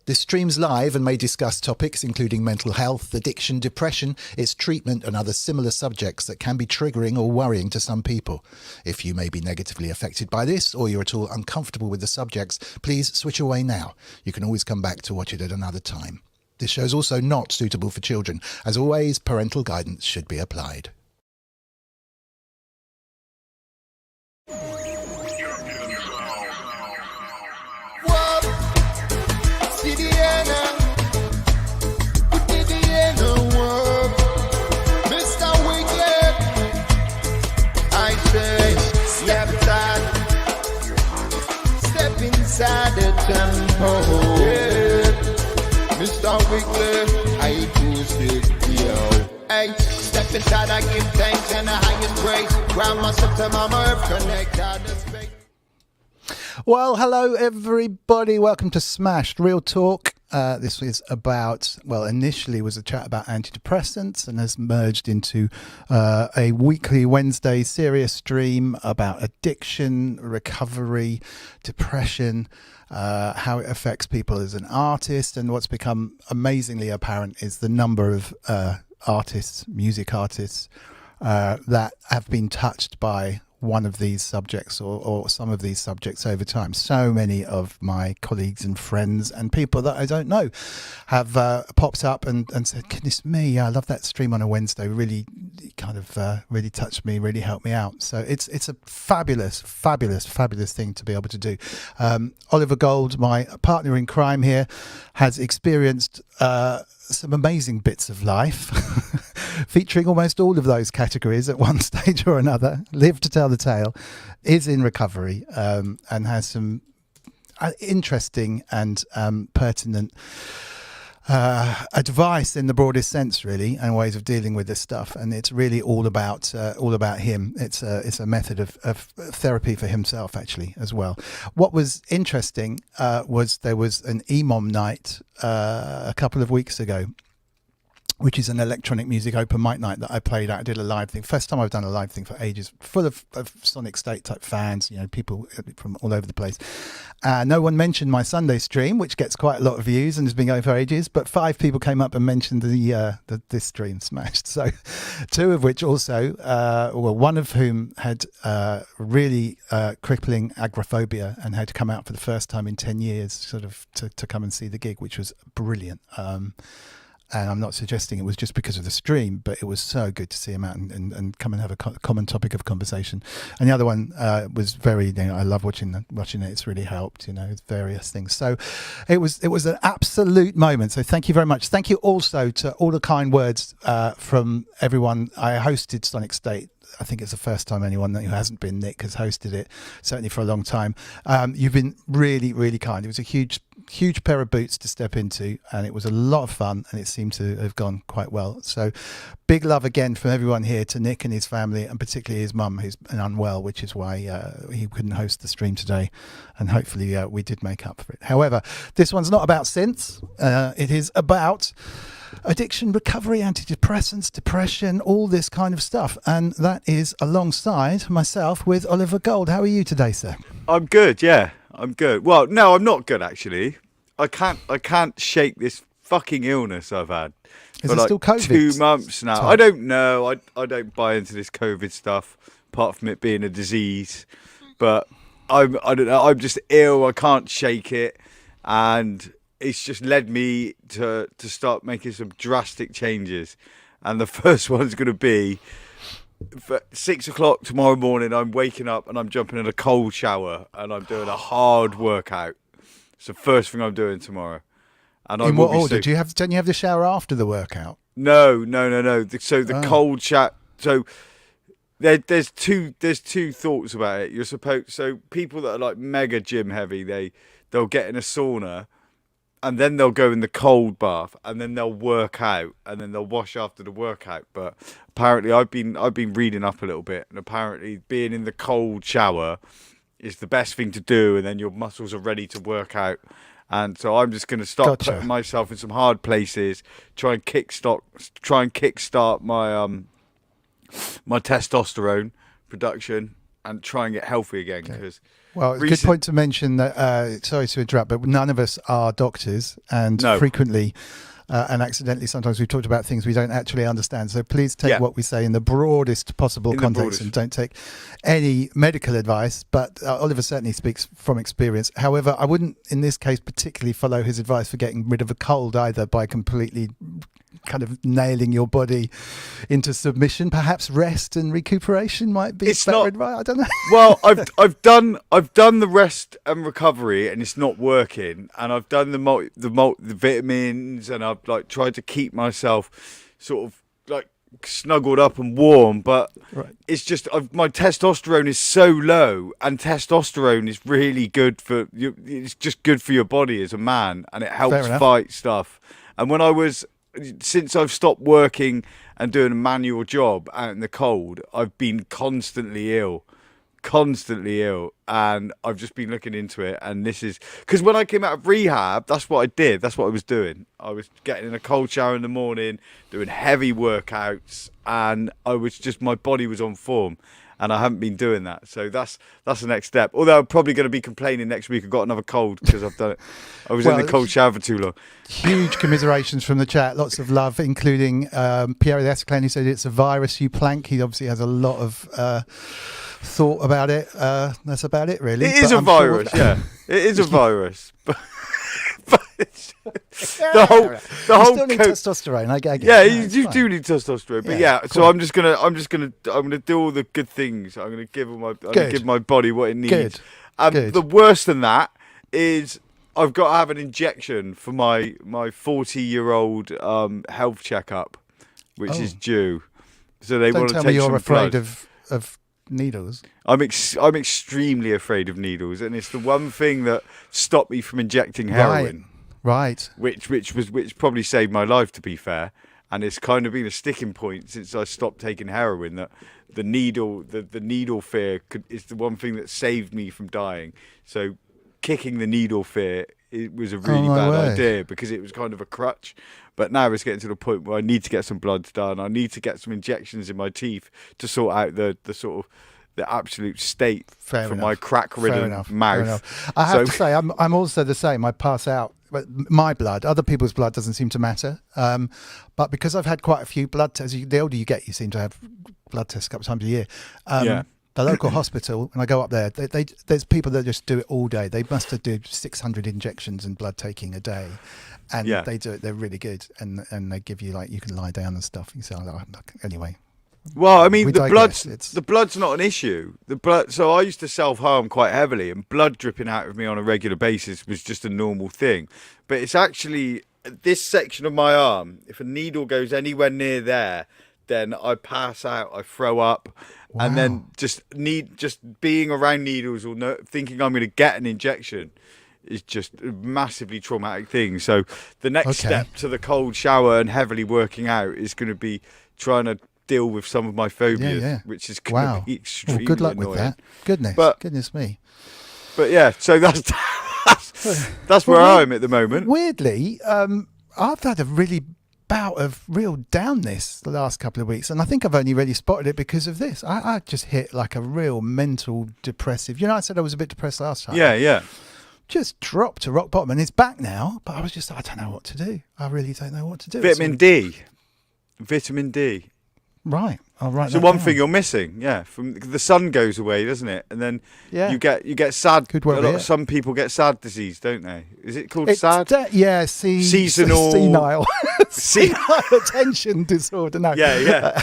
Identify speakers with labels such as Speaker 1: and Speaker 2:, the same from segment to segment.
Speaker 1: This stream's live and may discuss topics including mental health, addiction, depression, its treatment and other similar subjects that can be triggering or worrying to some people. If you may be negatively affected by this or you're at all uncomfortable with the subjects, please switch away now. You can always come back to watch it at another time. This show is also not suitable for children. As always, parental guidance should be applied.
Speaker 2: Inside the temple, yeah. Mr. Wiggler, I boosted, yo. Hey, step inside, I give thanks and the highest praise. Ground myself to my earth, connect out the space.
Speaker 1: Well, hello everybody. Welcome to Smashed Real Talk. This is about, well, initially was a chat about antidepressants and has merged into a weekly Wednesday serious stream about addiction, recovery, depression, how it affects people as an artist. And what's become amazingly apparent is the number of artists, music artists, that have been touched by one of these subjects or some of these subjects over time. So many of my colleagues and friends and people that I don't know have popped up and said, goodness me, I love that stream on a Wednesday. Really kind of really touched me, really helped me out. So it's a fabulous thing to be able to do. Oliver Gould, my partner in crime here, has experienced some amazing bits of life featuring almost all of those categories at one stage or another. Lived to tell the tale, is in recovery, and has some interesting and pertinent advice in the broadest sense, really, and ways of dealing with this stuff. And it's really all about him. It's a method of therapy for himself, actually, as well. What was interesting was there was an EMOM night a couple of weeks ago, which is an electronic music open mic night that I played at. I did a live thing. First time I've done a live thing for ages, full of Sonic State type fans, people from all over the place. No one mentioned my Sunday stream, which gets quite a lot of views and has been going for ages, but 5 people came up and mentioned this stream, Smashed. So 2 of which also, one of whom had really crippling agoraphobia and had to come out for the first time in 10 years sort of to come and see the gig, which was brilliant. And I'm not suggesting it was just because of the stream, but it was so good to see him out and come and have a common topic of conversation. And the other one was very, I love watching it. It's really helped, various things. So it was an absolute moment. So thank you very much. Thank you also to all the kind words from everyone. I hosted Sonic State. I think it's the first time anyone who hasn't been, Nick, has hosted it, certainly for a long time. You've been really, really kind. It was a huge pair of boots to step into, and it was a lot of fun, and it seemed to have gone quite well. So big love again from everyone here to Nick and his family, and particularly his mum, who's unwell, which is why he couldn't host the stream today, and hopefully we did make up for it. However, this one's not about synths. It is about addiction, recovery, antidepressants, depression, all this kind of stuff. And that is alongside myself with Oliver Gould. How are you today, sir?
Speaker 3: I'm good, yeah. I'm good. Well, no, I'm not good, actually. I can't shake this fucking illness I've had
Speaker 1: Is
Speaker 3: for
Speaker 1: it still COVID
Speaker 3: 2 months now. I don't know. I don't buy into this COVID stuff, apart from it being a disease. But I don't know. I'm just ill. I can't shake it. And it's just led me to start making some drastic changes. And the first one's going to be for 6 o'clock tomorrow morning. I'm waking up and I'm jumping in a cold shower and I'm doing a hard workout. It's the first thing I'm doing tomorrow. And
Speaker 1: in what order? Don't you have the shower after the workout?
Speaker 3: No. So the cold shower. So there's two thoughts about it. So people that are like mega gym heavy, they'll get in a sauna. And then they'll go in the cold bath, and then they'll work out, and then they'll wash after the workout. But apparently, I've been reading up a little bit, and apparently, being in the cold shower is the best thing to do, and then your muscles are ready to work out. And so I'm just going to start putting myself in some hard places, try and kickstart my my testosterone production, and try and get healthy again because.
Speaker 1: Well, it's a good point to mention that, sorry to interrupt, but none of us are doctors, and frequently and accidentally sometimes we've talked about things we don't actually understand. So please take what we say in the broadest possible context and don't take any medical advice. But Oliver certainly speaks from experience. However, I wouldn't in this case particularly follow his advice for getting rid of a cold either by completely kind of nailing your body into submission. Perhaps rest and recuperation might be better advice. I don't know.
Speaker 3: Well, I've done the rest and recovery, and it's not working. And I've done the vitamins, and I've like tried to keep myself sort of like snuggled up and warm. But it's just my testosterone is so low, and testosterone is really good for you. It's just good for your body as a man, and it helps fight stuff. And since I've stopped working and doing a manual job out in the cold, I've been constantly ill, and I've just been looking into it. And this is because when I came out of rehab, that's what I did. That's what I was doing. I was getting in a cold shower in the morning, doing heavy workouts, and my body was on form. And I haven't been doing that, so that's the next step. Although I'm probably going to be complaining next week I've got another cold because I've done it. I was in the cold shower for too long.
Speaker 1: Huge commiserations from the chat, lots of love, including Pierre the Esclane, who said it's a virus, you plank. He obviously has a lot of thought about it. That's about it, really.
Speaker 3: It is a virus, yeah. It is a virus, but the whole
Speaker 1: you still need testosterone. I get
Speaker 3: you do need testosterone, but so I'm gonna do all the good things. I'm gonna give my body what it needs.
Speaker 1: Good.
Speaker 3: The worse than that is I've got to have an injection for my 40-year-old health checkup, which is due. So they want to take some blood. Don't tell me you're afraid
Speaker 1: of needles.
Speaker 3: I'm extremely afraid of needles, and it's the one thing that stopped me from injecting heroin.
Speaker 1: Right.
Speaker 3: Which probably saved my life, to be fair. And it's kind of been a sticking point since I stopped taking heroin, that the needle fear is the one thing that saved me from dying. So kicking the needle fear, it was a really bad idea because it was kind of a crutch. But now it's getting to the point where I need to get some bloods done. I need to get some injections in my teeth to sort out the sort of the absolute state my crack-ridden mouth. Fair enough.
Speaker 1: I have to say, I'm also the same. I pass out. But my blood, other people's blood doesn't seem to matter. But because I've had quite a few blood tests, the older you get, you seem to have blood tests a couple of times a year. The local hospital, and I go up there, there's people that just do it all day. They must have do 600 injections and blood taking a day. And they do it, they're really good. And they give you, like, you can lie down and stuff. You say, anyway.
Speaker 3: Well, I mean, the blood's not an issue. So I used to self-harm quite heavily, and blood dripping out of me on a regular basis was just a normal thing. But it's actually this section of my arm. If a needle goes anywhere near there, then I pass out, I throw up, and then just being around needles or thinking I'm going to get an injection is just a massively traumatic thing. So the next step to the cold shower and heavily working out is going to be trying to deal with some of my phobias, which is going to be extremely
Speaker 1: good luck
Speaker 3: annoying.
Speaker 1: With that. Goodness me.
Speaker 3: But yeah, so that's where I am at the moment.
Speaker 1: Weirdly, I've had a really bout of real downness the last couple of weeks, and I think I've only really spotted it because of this. I just hit like a real mental depressive. I said I was a bit depressed last time.
Speaker 3: Yeah.
Speaker 1: Just dropped to rock bottom, and it's back now. But I was just, I don't know what to do. I really don't know what to do.
Speaker 3: Vitamin D.
Speaker 1: Right. I'll write
Speaker 3: that down. One thing you're missing, from the sun goes away, doesn't it? And then you get sad. Some people get sad disease, don't they? Is it called sad?
Speaker 1: Seasonal senile attention disorder. No.
Speaker 3: Yeah.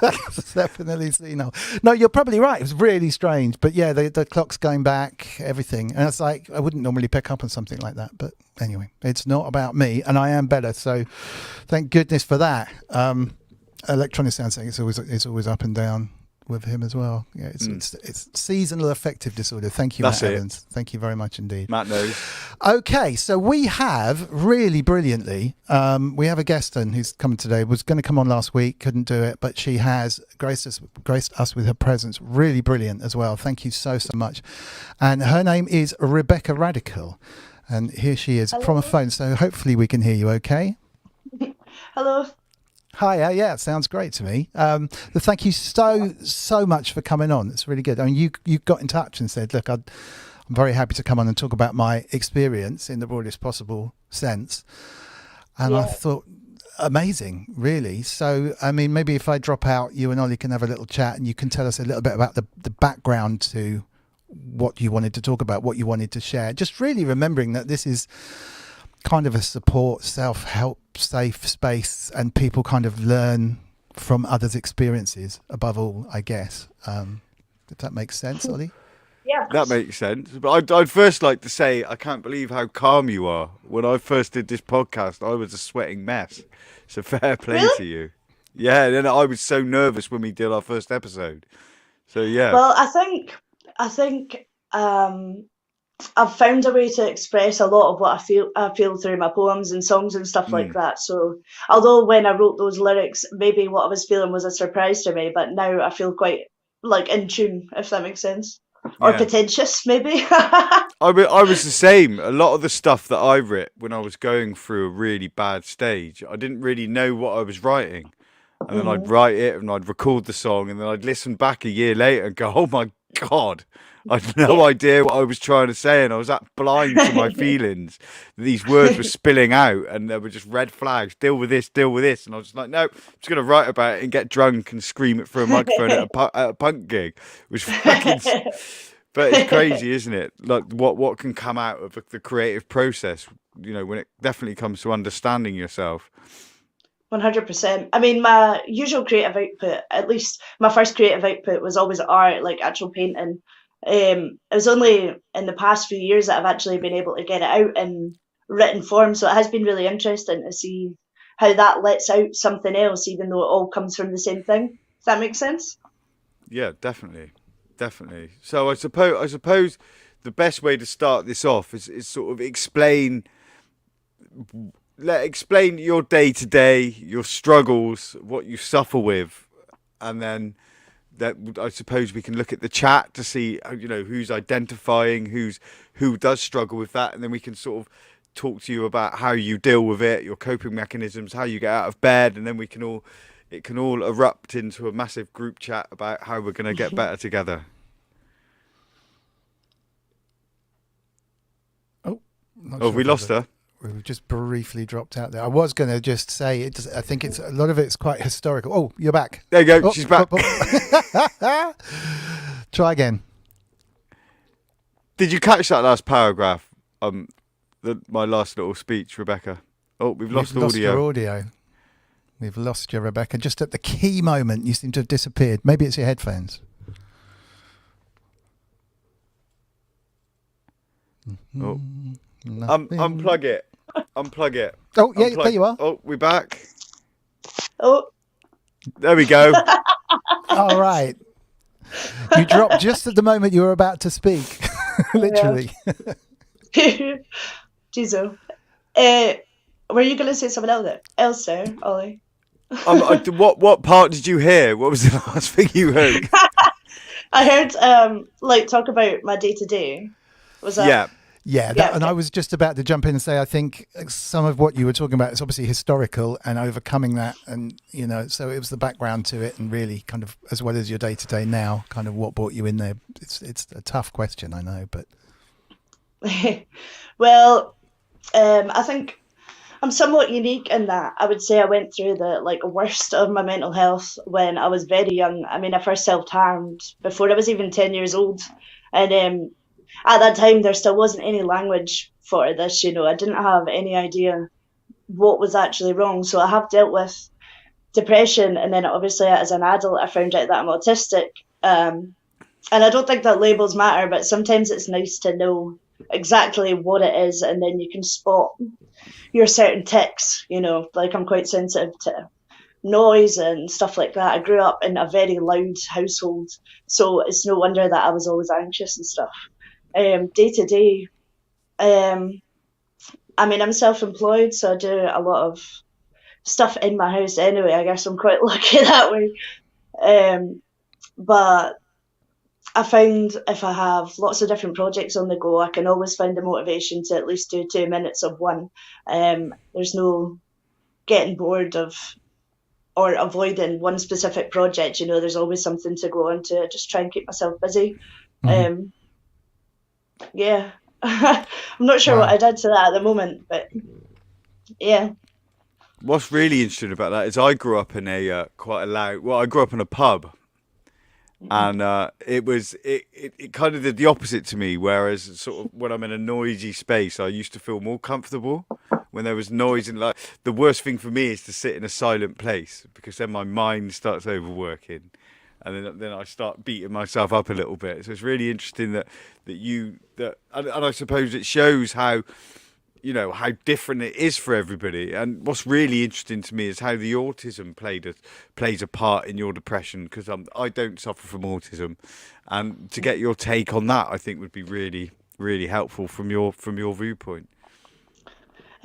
Speaker 1: It's definitely senile. No, you're probably right. It was really strange, but the clock's going back, everything, and it's like I wouldn't normally pick up on something like that, but anyway, it's not about me, and I am better. So, thank goodness for that. Electronic sound saying it's always up and down with him as well. Yeah, it's seasonal affective disorder. Thank you, Matt Evans. Thank you very much indeed.
Speaker 3: Matt knows.
Speaker 1: Okay, so we have really brilliantly, we have a guest who's coming today. Was going to come on last week, couldn't do it, but she has graced us with her presence. Really brilliant as well. Thank you so much. And her name is Rebecca Radical, and here she is from a phone. So hopefully we can hear you. Okay.
Speaker 4: Hello.
Speaker 1: Hi, yeah, sounds great to me. Thank you so much for coming on. It's really good. I mean, you got in touch and said, look, I'm very happy to come on and talk about my experience in the broadest possible sense. And I thought, amazing, really. So, I mean, maybe if I drop out, you and Ollie can have a little chat and you can tell us a little bit about the background to what you wanted to talk about, what you wanted to share. Just really remembering that this is kind of a support, self-help, safe space, and people kind of learn from others' experiences above all, I guess. If that makes sense, Ollie?
Speaker 4: Yeah,
Speaker 3: That makes sense. But I'd first like to say I can't believe how calm you are. When I first did this podcast, I was a sweating mess. So fair play to you. Yeah, and then I was so nervous when we did our first episode. So yeah.
Speaker 4: well, I think I've found a way to express a lot of what I feel through my poems and songs and stuff like that. So although when I wrote those lyrics, maybe what I was feeling was a surprise to me, but now I feel quite like in tune, if that makes sense. Or
Speaker 3: Yeah.
Speaker 4: pretentious, maybe.
Speaker 3: I was the same. A lot of the stuff that I wrote when I was going through a really bad stage, I didn't really know what I was writing. And then I'd write it and I'd record the song and then I'd listen back a year later and go, oh my God, I had no idea what I was trying to say. And I was that blind to my feelings. These words were spilling out and there were just red flags. Deal with this, deal with this. And I was like, no, I'm just going to write about it and get drunk and scream it through a microphone at a punk gig. Which fucking... But it's crazy, isn't it? Like what can come out of the creative process, you know, when it definitely comes to understanding yourself.
Speaker 4: 100%. I mean, my usual creative output, at least my first creative output, was always art, like actual painting. It was only in the past few years that I've actually been able to get it out in written form. So it has been really interesting to see how that lets out something else, even though it all comes from the same thing. Does that make sense?
Speaker 3: Yeah, definitely. So I suppose the best way to start this off is sort of explain your day to day, your struggles, what you suffer with, and then that I suppose we can look at the chat to see, you know, who's identifying who does struggle with that, and then we can sort of talk to you about how you deal with it, your coping mechanisms, how you get out of bed, and then it can all erupt into a massive group chat about how we're going to get better together. We lost her.
Speaker 1: We've just briefly dropped out there. I was going to just say, I think a lot of it's quite historical. Oh, you're back.
Speaker 3: There you go. She's back.
Speaker 1: Try again.
Speaker 3: Did you catch that last paragraph? My last little speech, Rebecca. Oh, we've lost
Speaker 1: Lost
Speaker 3: audio.
Speaker 1: your audio. We've lost you, Rebecca. Just at the key moment, you seem to have disappeared. Maybe it's your headphones.
Speaker 3: Oh. Unplug it.
Speaker 1: Oh, yeah, there you are.
Speaker 3: Oh, we're back.
Speaker 4: Oh,
Speaker 3: There we go.
Speaker 1: All right. You dropped just at the moment you were about to speak. Literally.
Speaker 4: Jesus. Were you going to say something else there, Ollie?
Speaker 3: What part did you hear? What was the last thing you heard?
Speaker 4: I heard talk about my day to day. Was that?
Speaker 3: Yeah.
Speaker 1: Yeah, and I was just about to jump in and say, I think some of what you were talking about is obviously historical and overcoming that. And, you know, so it was the background to it and really kind of, as well as your day to day now, kind of what brought you in there. It's a tough question, I know, but.
Speaker 4: Well, I think I'm somewhat unique in that I would say I went through the worst of my mental health when I was very young. I mean, I first self-harmed before I was even 10 years old. And at that time, there still wasn't any language for this, you know. I didn't have any idea what was actually wrong. So I have dealt with depression. And then obviously as an adult, I found out that I'm autistic. And I don't think that labels matter, but sometimes it's nice to know exactly what it is. And then you can spot your certain tics, you know, like I'm quite sensitive to noise and stuff like that. I grew up in a very loud household. So it's no wonder that I was always anxious and stuff. Day to day, I mean, I'm self-employed, so I do a lot of stuff in my house anyway. I guess I'm quite lucky that way. But I find if I have lots of different projects on the go, I can always find the motivation to at least do 2 minutes of one. There's no getting bored of or avoiding one specific project. You know, there's always something to go on to. Just try and keep myself busy. Um, yeah, I'm not sure what
Speaker 1: Wow.
Speaker 4: I'd add to that at the moment, but yeah.
Speaker 3: What's really interesting about that is I grew up in a quite a loud. Well, I grew up in a pub, and it kind of did the opposite to me. Whereas sort of when I'm in a noisy space, I used to feel more comfortable. When there was noise, and like the worst thing for me is to sit in a silent place, because then my mind starts overworking, and then I start beating myself up a little bit. So it's really interesting and I suppose it shows how, you know, how different it is for everybody. And what's really interesting to me is how the autism plays a part in your depression, because I don't suffer from autism, and to get your take on that, I think would be really, really helpful from your viewpoint.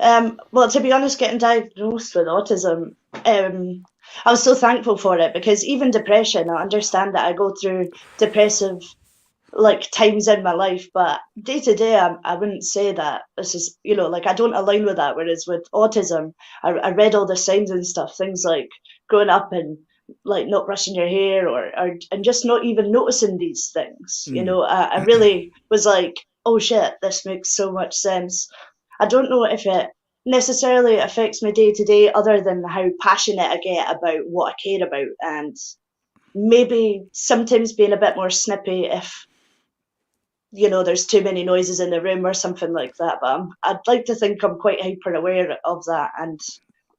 Speaker 4: Well, to be honest, getting diagnosed with autism, I was so thankful for it, because even depression, I understand that I go through depressive like times in my life, but day to day, I wouldn't say that this is, you know, like I don't align with that. Whereas with autism, I read all the signs and stuff, things like growing up and like not brushing your hair, or and just not even noticing these things. You know, I really was like, oh shit, this makes so much sense. I don't know if it necessarily affects my day to day, other than how passionate I get about what I care about, and maybe sometimes being a bit more snippy if, you know, there's too many noises in the room or something like that. But I'd like to think I'm quite hyper aware of that, and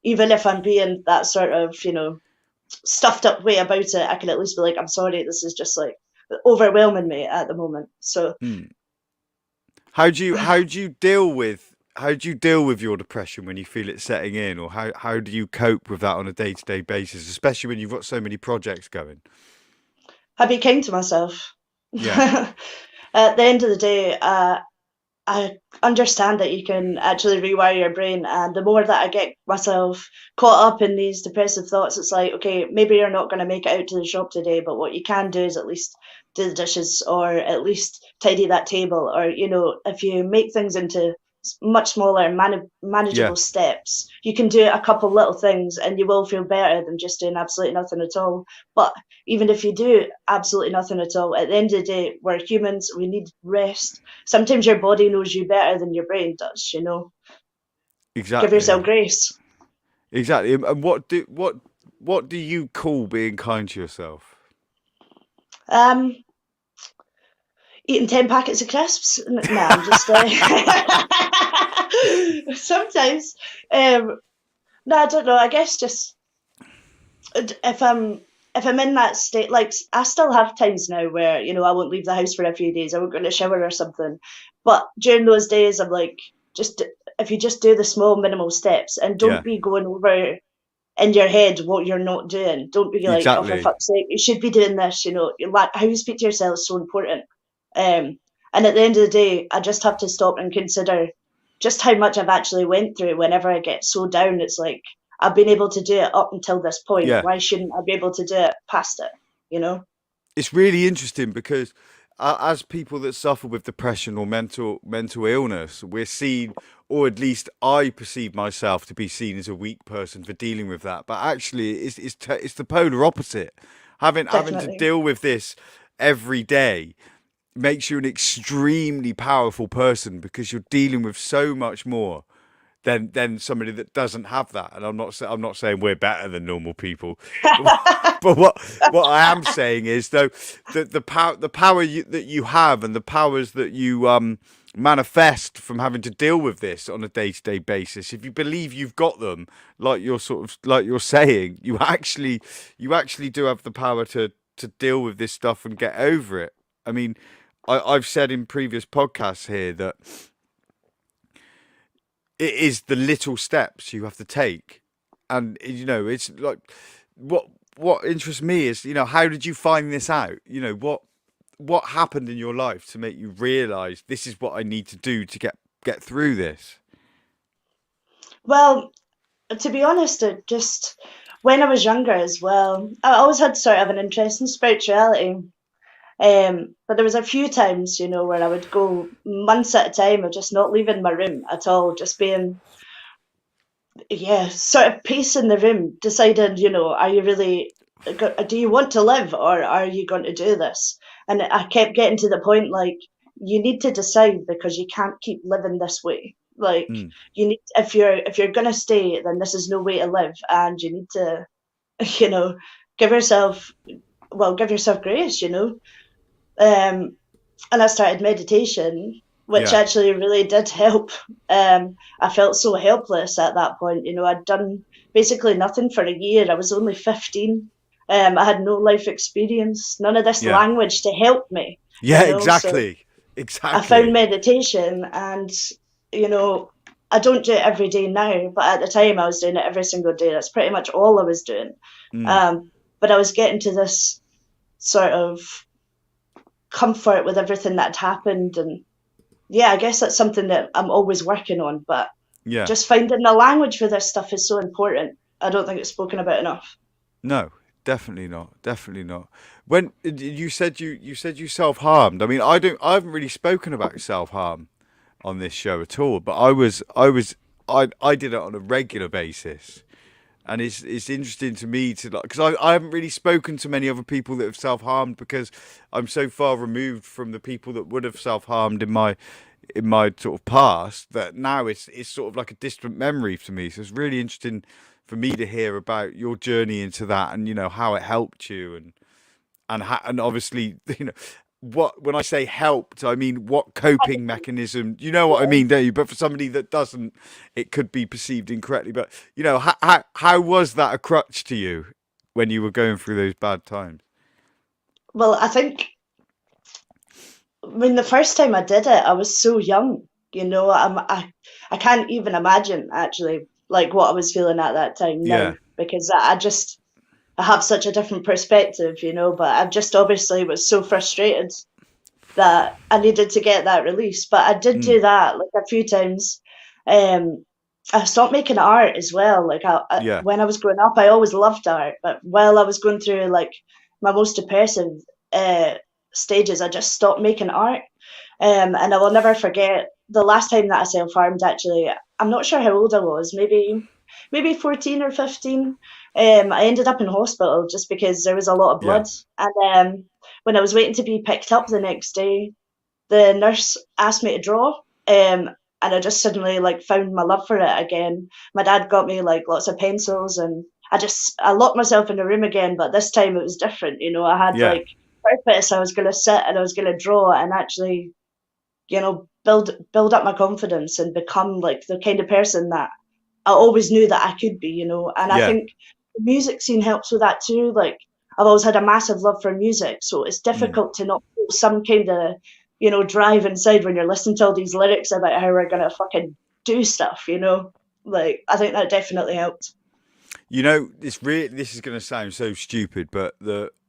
Speaker 4: even if I'm being that sort of, you know, stuffed up way about it, I can at least be like, I'm sorry, this is just like overwhelming me at the moment. So
Speaker 3: How do you deal with your depression when you feel it setting in, or how do you cope with that on a day-to-day basis, especially when you've got so many projects going?
Speaker 4: I'd be kind to myself.
Speaker 3: Yeah,
Speaker 4: At the end of the day, I understand that you can actually rewire your brain, and the more that I get myself caught up in these depressive thoughts, it's like, okay, maybe you're not going to make it out to the shop today, but what you can do is at least do the dishes, or at least tidy that table, or, you know, if you make things into much smaller and
Speaker 3: yeah,
Speaker 4: manageable steps, you can do a couple little things and you will feel better than just doing absolutely nothing at all. But even if you do absolutely nothing at all, at the end of the day, we're humans, we need rest. Sometimes your body knows you better than your brain does, you know. Give
Speaker 3: exactly,
Speaker 4: yourself grace.
Speaker 3: exactly. And what do you call being kind to yourself?
Speaker 4: Um, Eating 10 packets of crisps? No, I'm just sometimes. No, I don't know. I guess just if I'm in that state, like I still have times now where, you know, I won't leave the house for a few days. I won't go to the shower or something. But during those days, I'm like, just if you just do the small minimal steps and don't
Speaker 3: Yeah,
Speaker 4: be going over in your head what you're not doing. Don't be like, oh, for
Speaker 3: exactly.
Speaker 4: fuck's sake, you should be doing this. You know, like how you speak to yourself is so important. And at the end of the day, I just have to stop and consider just how much I've actually went through. Whenever I get so down, it's like I've been able to do it up until this point.
Speaker 3: Yeah,
Speaker 4: Why shouldn't I be able to do it past it? You know?
Speaker 3: it's really interesting because as people that suffer with depression or mental illness, we're seen, or at least I perceive myself to be seen as a weak person for dealing with that. But actually, it's the polar opposite. Having to
Speaker 4: Definitely.
Speaker 3: deal with this every day makes you an extremely powerful person, because you're dealing with so much more than somebody that doesn't have that. And I'm not saying we're better than normal people, but what I am saying is, though, the power that you have, and the powers that you manifest from having to deal with this on a day-to-day basis, if you believe you've got them, like you're saying, you actually do have the power to deal with this stuff and get over it. I mean, I've said in previous podcasts here that it is the little steps you have to take, and you know, it's like what what interests me is, you know, how did you find this out? You know, what happened in your life to make you realize this is what I need to do to get through this?
Speaker 4: Well, to be honest, it just when I was younger as well, I always had sort of an interest in spirituality. But there was a few times, you know, where I would go months at a time of just not leaving my room at all, just being yeah, sort of pacing the room, deciding, are you really, do you want to live, or are you going to do this? And I kept getting to the point, like, you need to decide, because you can't keep living this way. Like,
Speaker 3: Mm.
Speaker 4: you need, if you're going to stay, then this is no way to live, and you need to, you know, give yourself, give yourself grace, and I started meditation, which
Speaker 3: Yeah.
Speaker 4: actually really did help. I felt so helpless at that point. I'd done basically nothing for a year. I was only 15. I had no life experience, none of this
Speaker 3: Yeah.
Speaker 4: language to help me.
Speaker 3: Yeah,
Speaker 4: So
Speaker 3: exactly.
Speaker 4: I found
Speaker 3: Exactly.
Speaker 4: meditation, and I don't do it every day now, but at the time I was doing it every single day. That's pretty much all I was doing.
Speaker 3: Mm.
Speaker 4: But I was getting to this sort of comfort with everything that had happened, and yeah, I guess that's something that I'm always working on, but
Speaker 3: Yeah.
Speaker 4: just finding the language for this stuff is so important. I don't think it's spoken about enough.
Speaker 3: No, definitely not. Definitely not. When you self-harmed. I mean, I haven't really spoken about self-harm on this show at all, but I did it on a regular basis. And it's interesting to me to, like, because I haven't really spoken to many other people that have self-harmed, because I'm so far removed from the people that would have self-harmed in my sort of past, that now it's sort of like a distant memory to me. So it's really interesting for me to hear about your journey into that, and how it helped you, and obviously, what, when I say helped, I mean what coping mechanism, you know what I mean, don't you? But for somebody that doesn't, it could be perceived incorrectly. But how was that a crutch to you when you were going through those bad times?
Speaker 4: Well, I mean, the first time I did it, I was so young. I can't even imagine actually like what I was feeling at that time now,
Speaker 3: Yeah,
Speaker 4: because I have such a different perspective, but I just obviously was so frustrated that I needed to get that release. But I did
Speaker 3: mm,
Speaker 4: do that like a few times. Um, I stopped making art as well. Like
Speaker 3: yeah,
Speaker 4: when I was growing up, I always loved art, but while I was going through like my most depressive uh, stages, I just stopped making art. And I will never forget the last time that I self harmed. Actually, I'm not sure how old I was. Maybe 14 or 15. I ended up in hospital just because there was a lot of
Speaker 3: yeah,
Speaker 4: blood. And when I was waiting to be picked up the next day, the nurse asked me to draw. And I just suddenly like found my love for it again. My dad got me like lots of pencils, and I locked myself in a room again, but this time it was different. I had
Speaker 3: yeah.
Speaker 4: like purpose. I was gonna sit and I was gonna draw and actually, build up my confidence and become like the kind of person that I always knew that I could be. And I
Speaker 3: Yeah.
Speaker 4: think the music scene helps with that too. Like I've always had a massive love for music, so it's
Speaker 3: Mm.
Speaker 4: difficult to not feel some kind of, drive inside when you're listening to all these lyrics about how we're gonna fucking do stuff. Like I think that definitely helped.
Speaker 3: This is going to sound so stupid, but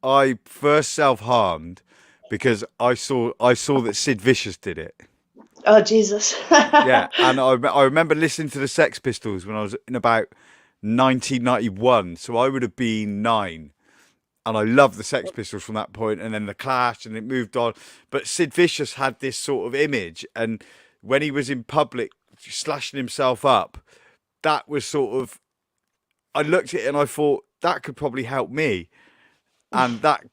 Speaker 3: I first self-harmed because I saw that Sid Vicious did it.
Speaker 4: Oh Jesus.
Speaker 3: Yeah, and I remember listening to the Sex Pistols when I was in about 1991, so I would have been 9, and I loved the Sex Pistols from that point, and then the Clash, and it moved on. But Sid Vicious had this sort of image, and when he was in public slashing himself up, that was sort of, I looked at it and I thought that could probably help me, and that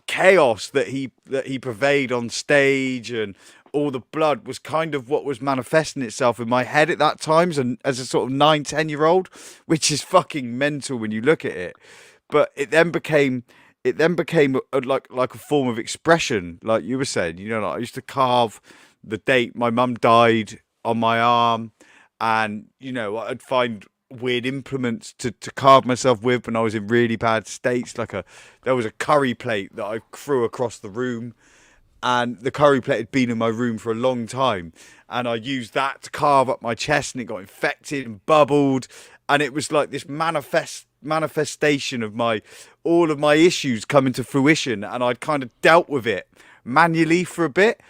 Speaker 3: chaos that he purveyed on stage, and all the blood was kind of what was manifesting itself in my head at that time, and as a sort of 9, 10-year-old, which is fucking mental when you look at it. But it then became like a form of expression, like you were saying. Like I used to carve the date my mum died on my arm, and I'd find weird implements to carve myself with when I was in really bad states. There was a curry plate that I threw across the room, and the curry plate had been in my room for a long time, and I used that to carve up my chest, and it got infected and bubbled, and it was like this manifestation of all of my issues coming to fruition, and I'd kind of dealt with it manually for a bit,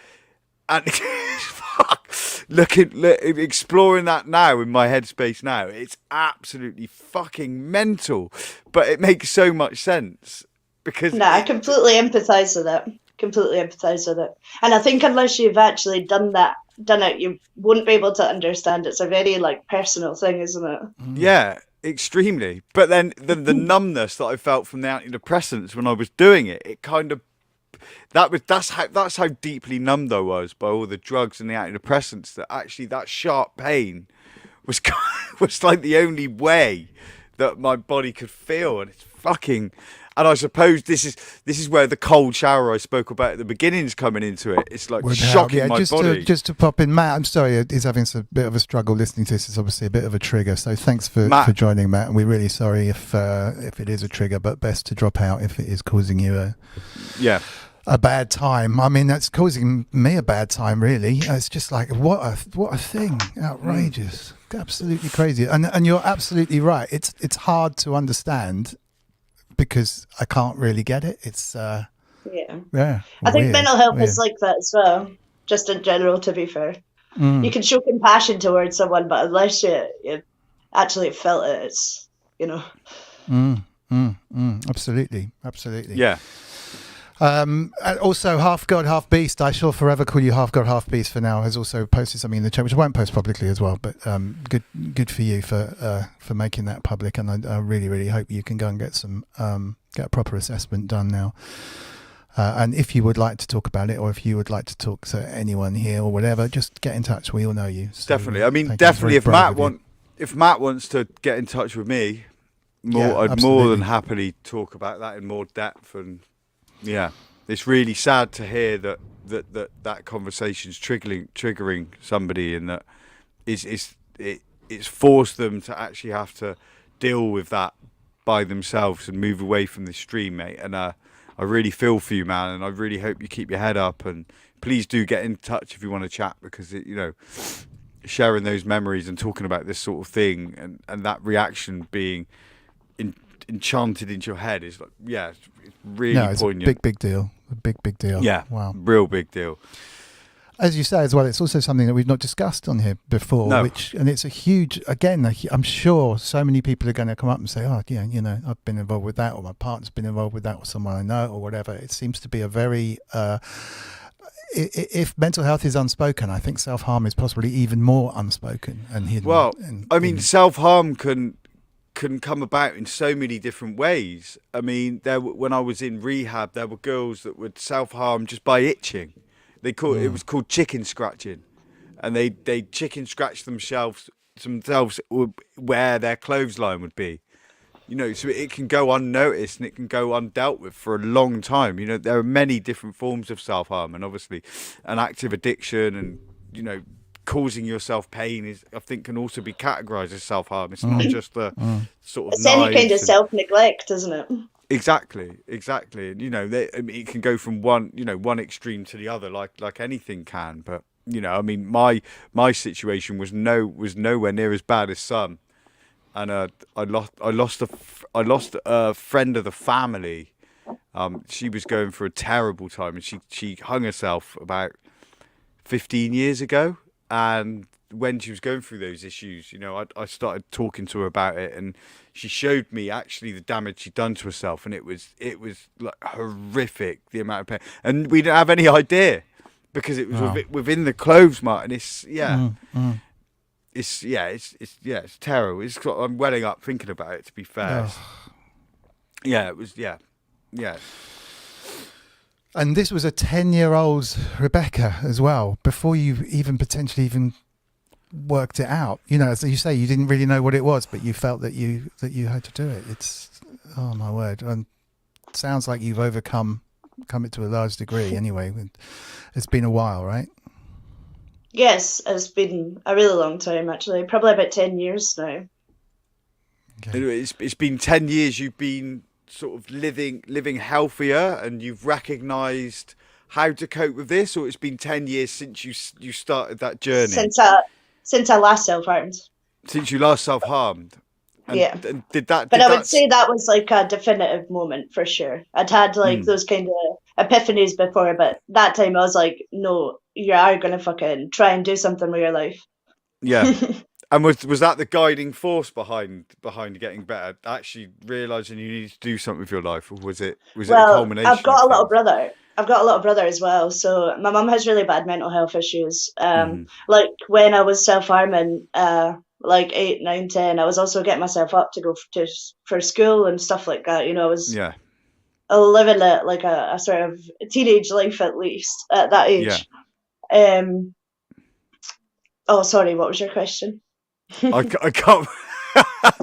Speaker 3: and fuck, exploring that now in my headspace now, it's absolutely fucking mental, but it makes so much sense because
Speaker 4: No, I completely empathise with it. Completely empathise with it. And I think unless you've actually done that done it, you wouldn't be able to understand. It's a very like personal thing, isn't it?
Speaker 3: Yeah, extremely. But then the numbness that I felt from the antidepressants when I was doing it, it kind of that's how deeply numbed I was by all the drugs and the antidepressants, that actually that sharp pain was was like the only way that my body could feel. And it's fucking, and I suppose this is where the cold shower I spoke about at the beginning is coming into it. It's like shocking my body.
Speaker 1: Just to pop in, Matt, I'm sorry, he's having a bit of a struggle listening to this. It's obviously a bit of a trigger. So thanks for joining, Matt. And we're really sorry if it is a trigger, but best to drop out if it is causing you a bad time. I mean, that's causing me a bad time, really. It's just like, what a thing. Outrageous. Absolutely crazy. And you're absolutely right. It's hard to understand because I can't really get it. It's
Speaker 4: yeah.
Speaker 1: I
Speaker 4: think mental health is like that as well, just in general, to be fair. You can show compassion towards someone, but unless you actually felt it, it's, you know.
Speaker 1: Absolutely.
Speaker 3: Yeah.
Speaker 1: And also, Half God, Half Beast. I shall forever call you Half God, Half Beast for now. Has also posted something in the chat, which I won't post publicly as well. But good for you for making that public. And I really, really hope you can go and get a proper assessment done now. And if you would like to talk about it, or if you would like to talk to anyone here or whatever, just get in touch. We all know you. So,
Speaker 3: definitely. I mean, definitely. If Matt wants to get in touch with me, I'd more than happily talk about that in more depth. And yeah, it's really sad to hear that conversation's triggering somebody, and that it's forced them to actually have to deal with that by themselves and move away from the stream, mate. And I really feel for you, man, and I really hope you keep your head up. And please do get in touch if you want to chat, because sharing those memories and talking about this sort of thing, and that reaction being enchanted into your head is like, yeah, it's really poignant.
Speaker 1: A big deal. A big deal.
Speaker 3: Yeah.
Speaker 1: Wow.
Speaker 3: Real big deal.
Speaker 1: As you say as well, it's also something that we've not discussed on here before, and it's a huge, again, I'm sure so many people are going to come up and say, oh, yeah, I've been involved with that, or my partner's been involved with that, or someone I know, or whatever. It seems to be a very, if mental health is unspoken, I think self-harm is possibly even more unspoken and hidden.
Speaker 3: Well, self-harm can come about in so many different ways. I mean, when I was in rehab, there were girls that would self-harm just by itching. It was called chicken scratching, and they chicken scratch themselves where their clothesline would be. So it can go unnoticed and it can go undealt with for a long time. There are many different forms of self-harm, and obviously an active addiction and causing yourself pain I think can also be categorized as self-harm. It's not just the sort of,
Speaker 4: it's any kind of self-neglect, isn't it?
Speaker 3: Exactly. And it can go from one extreme to the other, like anything can. But my situation was nowhere near as bad as some. And I lost a friend of the family. She was going through a terrible time, and she hung herself about 15 years ago. And when she was going through those issues, I started talking to her about it, and she showed me actually the damage she'd done to herself, and it was like horrific, the amount of pain, and we didn't have any idea because it was within the clothes, Martin. It's it's terrible. I'm welling up thinking about it, to be fair. It was.
Speaker 1: And this was a 10-year-old Rebecca as well, before you potentially worked it out. As you say, you didn't really know what it was, but you felt that you had to do it. It's, oh my word. And it sounds like you've overcome it to a large degree anyway. It's been a while, right?
Speaker 4: Yes, it's been a really long time, actually. Probably about 10 years now.
Speaker 3: Okay. Anyway, it's been 10 years you've been sort of living healthier, and you've recognised how to cope with this, or it's been 10 years since you started that journey?
Speaker 4: Since I last self-harmed.
Speaker 3: Since you last self-harmed? And
Speaker 4: I would say that was like a definitive moment for sure. I'd had those kind of epiphanies before, but that time I was like, no, you are going to fucking try and do something with your life.
Speaker 3: Yeah. And was that the guiding force behind getting better? Actually realizing you needed to do something with your life, or was it a
Speaker 4: Well,
Speaker 3: culmination
Speaker 4: I've got a
Speaker 3: of
Speaker 4: little
Speaker 3: things?
Speaker 4: brother. I've got a little brother as well. So my mum has really bad mental health issues.
Speaker 3: Hmm.
Speaker 4: Like when I was self-harming, like 8, 9, 10, I was also getting myself up to go for school and stuff like that. You know, I was
Speaker 3: Yeah,
Speaker 4: living like a sort of teenage life at least at that
Speaker 3: yeah.
Speaker 4: age. Um, oh, sorry, what was your question?
Speaker 3: I can't.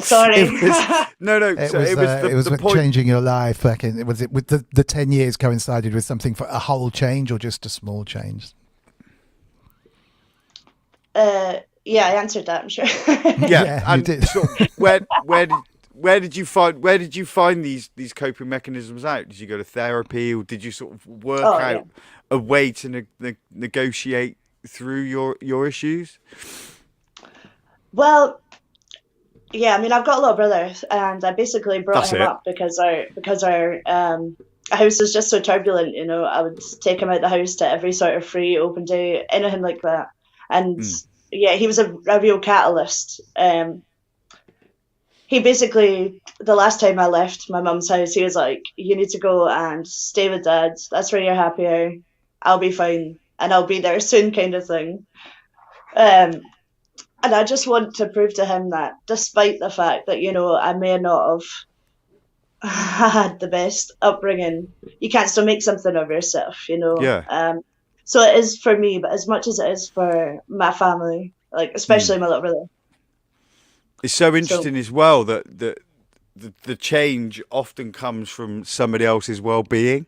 Speaker 4: Sorry.
Speaker 3: It was no, no.
Speaker 1: It
Speaker 3: So
Speaker 1: was
Speaker 3: the
Speaker 1: with
Speaker 3: point.
Speaker 1: changing your life. Like, was it with the 10 years coincided with something for a whole change or just a small change?
Speaker 4: Yeah, I answered that, I'm sure.
Speaker 3: Yeah,
Speaker 1: Yeah, you
Speaker 3: and
Speaker 1: did.
Speaker 3: sort of where did you find these coping mechanisms out? Did you go to therapy, or did you sort of work
Speaker 4: Oh, yeah.
Speaker 3: out a way to negotiate through your issues?
Speaker 4: Well, yeah, I mean, I've got a little brother, and I basically brought
Speaker 3: That's
Speaker 4: him
Speaker 3: it.
Speaker 4: up because our house is just so turbulent. You know, I would take him out the house to every sort of free open day, anything like that. And
Speaker 3: Mm.
Speaker 4: yeah, he was a real catalyst. He basically, the last time I left my mum's house, he was like, "You need to go and stay with dad. That's where you're happier. I'll be fine, and I'll be there soon," kind of thing. Um, and I just want to prove to him that despite the fact that, you know, I may not have had the best upbringing, you can still make something of yourself, you know.
Speaker 3: Yeah.
Speaker 4: So it is for me, but as much as it is for my family, like
Speaker 3: Mm.
Speaker 4: especially my little brother.
Speaker 3: It's so
Speaker 4: So
Speaker 3: interesting as well that the change often comes from somebody else's well-being.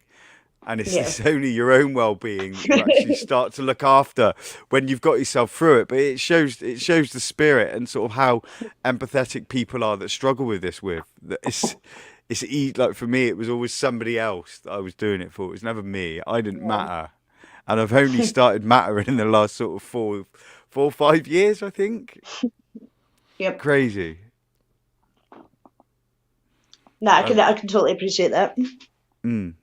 Speaker 3: And
Speaker 4: yeah.
Speaker 3: it's only your own well-being that you actually start to look after when you've got yourself through it. But it shows the spirit and sort of how empathetic people are that struggle with this. That like for me, it was always somebody else that I was doing it for. It was never me. I didn't matter, and I've only started mattering in the last sort of 4 or 5 years, I think.
Speaker 4: Yep.
Speaker 3: Crazy.
Speaker 4: No, I can totally appreciate that.
Speaker 3: Mm.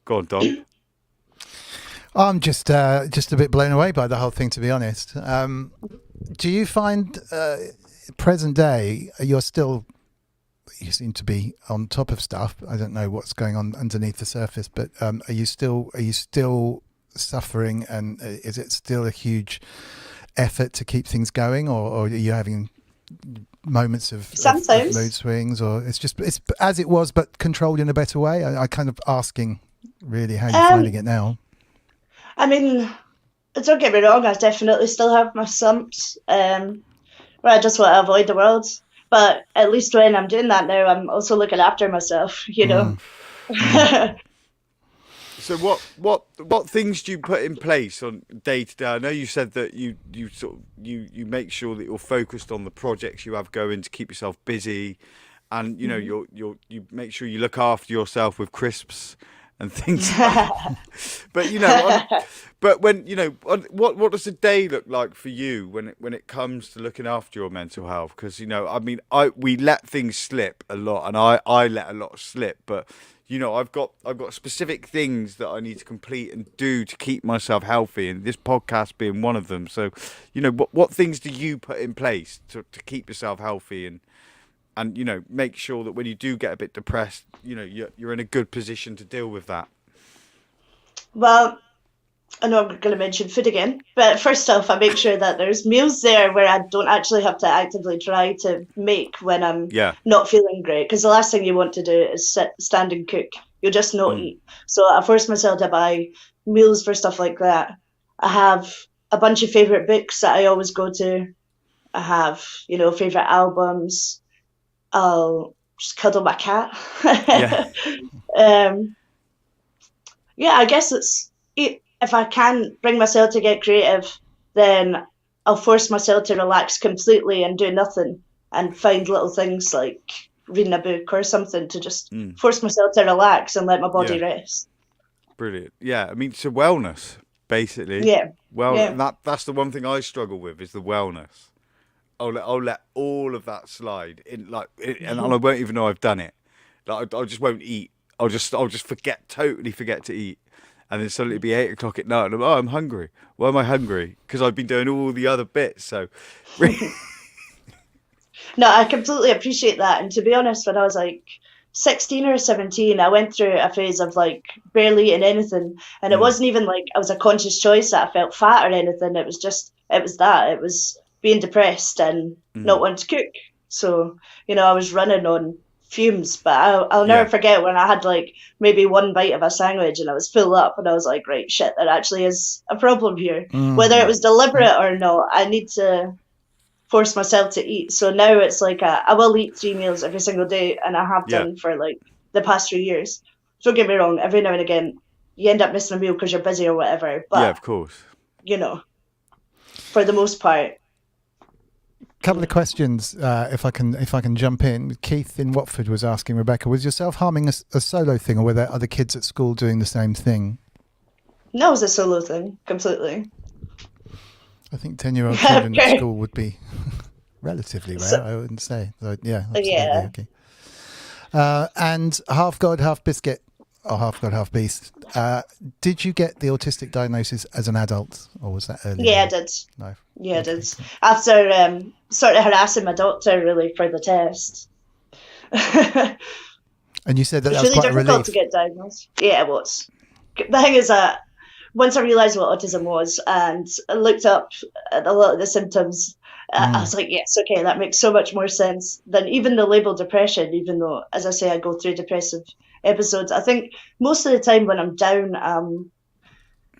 Speaker 3: Go on, Dom.
Speaker 1: I'm just a bit blown away by the whole thing, to be honest. Do you find present day you seem to be on top of stuff? I don't know what's going on underneath the surface, but are you still suffering, and is it still a huge effort to keep things going, or are you having moments of
Speaker 4: Sometimes.
Speaker 1: mood swings, or it's as it was but controlled in a better way? I kind of asking really how you're finding it now.
Speaker 4: I mean, don't get me wrong, I definitely still have my slumps, where I just want to avoid the world. But at least when I'm doing that now, I'm also looking after myself, you know.
Speaker 3: So what things do you put in place on day to day? I know you said that you sort of you make sure that you're focused on the projects you have going to keep yourself busy, and you know you make sure you look after yourself with crisps and things like that. But but when what does a day look like for you when it comes to looking after your mental health? Because I mean we let things slip a lot, and I let a lot slip, but I've got specific things that I need to complete and do to keep myself healthy, and this podcast being one of them. So what things do you put in place to keep yourself healthy and make sure that when you do get a bit depressed, you're in a good position to deal with that?
Speaker 4: Well, I know I'm going to mention food again, but first off, I make sure that there's meals there where I don't actually have to actively try to make when I'm
Speaker 3: Yeah.
Speaker 4: not feeling great. Because the last thing you want to do is stand and cook. You'll just not eat. So I force myself to buy meals for stuff like that. I have a bunch of favourite books that I always go to. I have, favourite albums. I'll just cuddle my cat.
Speaker 3: Yeah.
Speaker 4: Yeah, I guess if I can bring myself to get creative, then I'll force myself to relax completely and do nothing and find little things like reading a book or something to just force myself to relax and let my body rest.
Speaker 3: Brilliant. Yeah, I mean, so wellness, basically.
Speaker 4: Yeah.
Speaker 3: Well,
Speaker 4: Yeah.
Speaker 3: that's the one thing I struggle with is the wellness. I'll let all of that slide and I won't even know I've done it. Like I just won't eat. I'll just totally forget to eat, and then suddenly it'd be 8 o'clock at night, and I'm hungry. Why am I hungry? Because I've been doing all the other bits. So,
Speaker 4: No, I completely appreciate that. And to be honest, when I was like 16 or 17, I went through a phase of like barely eating anything. And it wasn't even like I was a conscious choice that I felt fat or anything. It was that. It was being depressed and not wanting to cook. So, I was running on fumes. But I'll never forget when I had like maybe one bite of a sandwich and I was full up and I was like, right, shit, there actually is a problem here. Whether it was deliberate or not, I need to force myself to eat. So now it's like I will eat 3 meals every single day, and I have done for like the past 3 years. Don't get me wrong, every now and again you end up missing a meal because you're busy or whatever, but
Speaker 3: of course,
Speaker 4: for the most part.
Speaker 1: Couple of questions, if I can jump in. Keith in Watford was asking, Rebecca, was your self-harming a solo thing, or were there other kids at school doing the same thing?
Speaker 4: No, it was a solo thing, completely.
Speaker 1: I think 10-year-old children at school would be relatively rare, I wouldn't say. So, yeah, absolutely.
Speaker 4: Yeah.
Speaker 1: Okay. And half God, half biscuit, or half God, half beast. Did you get the autistic diagnosis as an adult, or was that early?
Speaker 4: Yeah, I did.
Speaker 1: No.
Speaker 4: Yeah, I did. After sort of harassing my doctor, really, for the test.
Speaker 1: And you said that
Speaker 4: It's
Speaker 1: was
Speaker 4: really
Speaker 1: quite a
Speaker 4: difficult
Speaker 1: relief.
Speaker 4: to get diagnosed. Yeah, it was. The thing is that once I realised what autism was and I looked up at a lot of the symptoms, I was like, yes, okay, that makes so much more sense than even the label depression, even though, as I say, I go through depressive episodes. I think most of the time when I'm down, I'm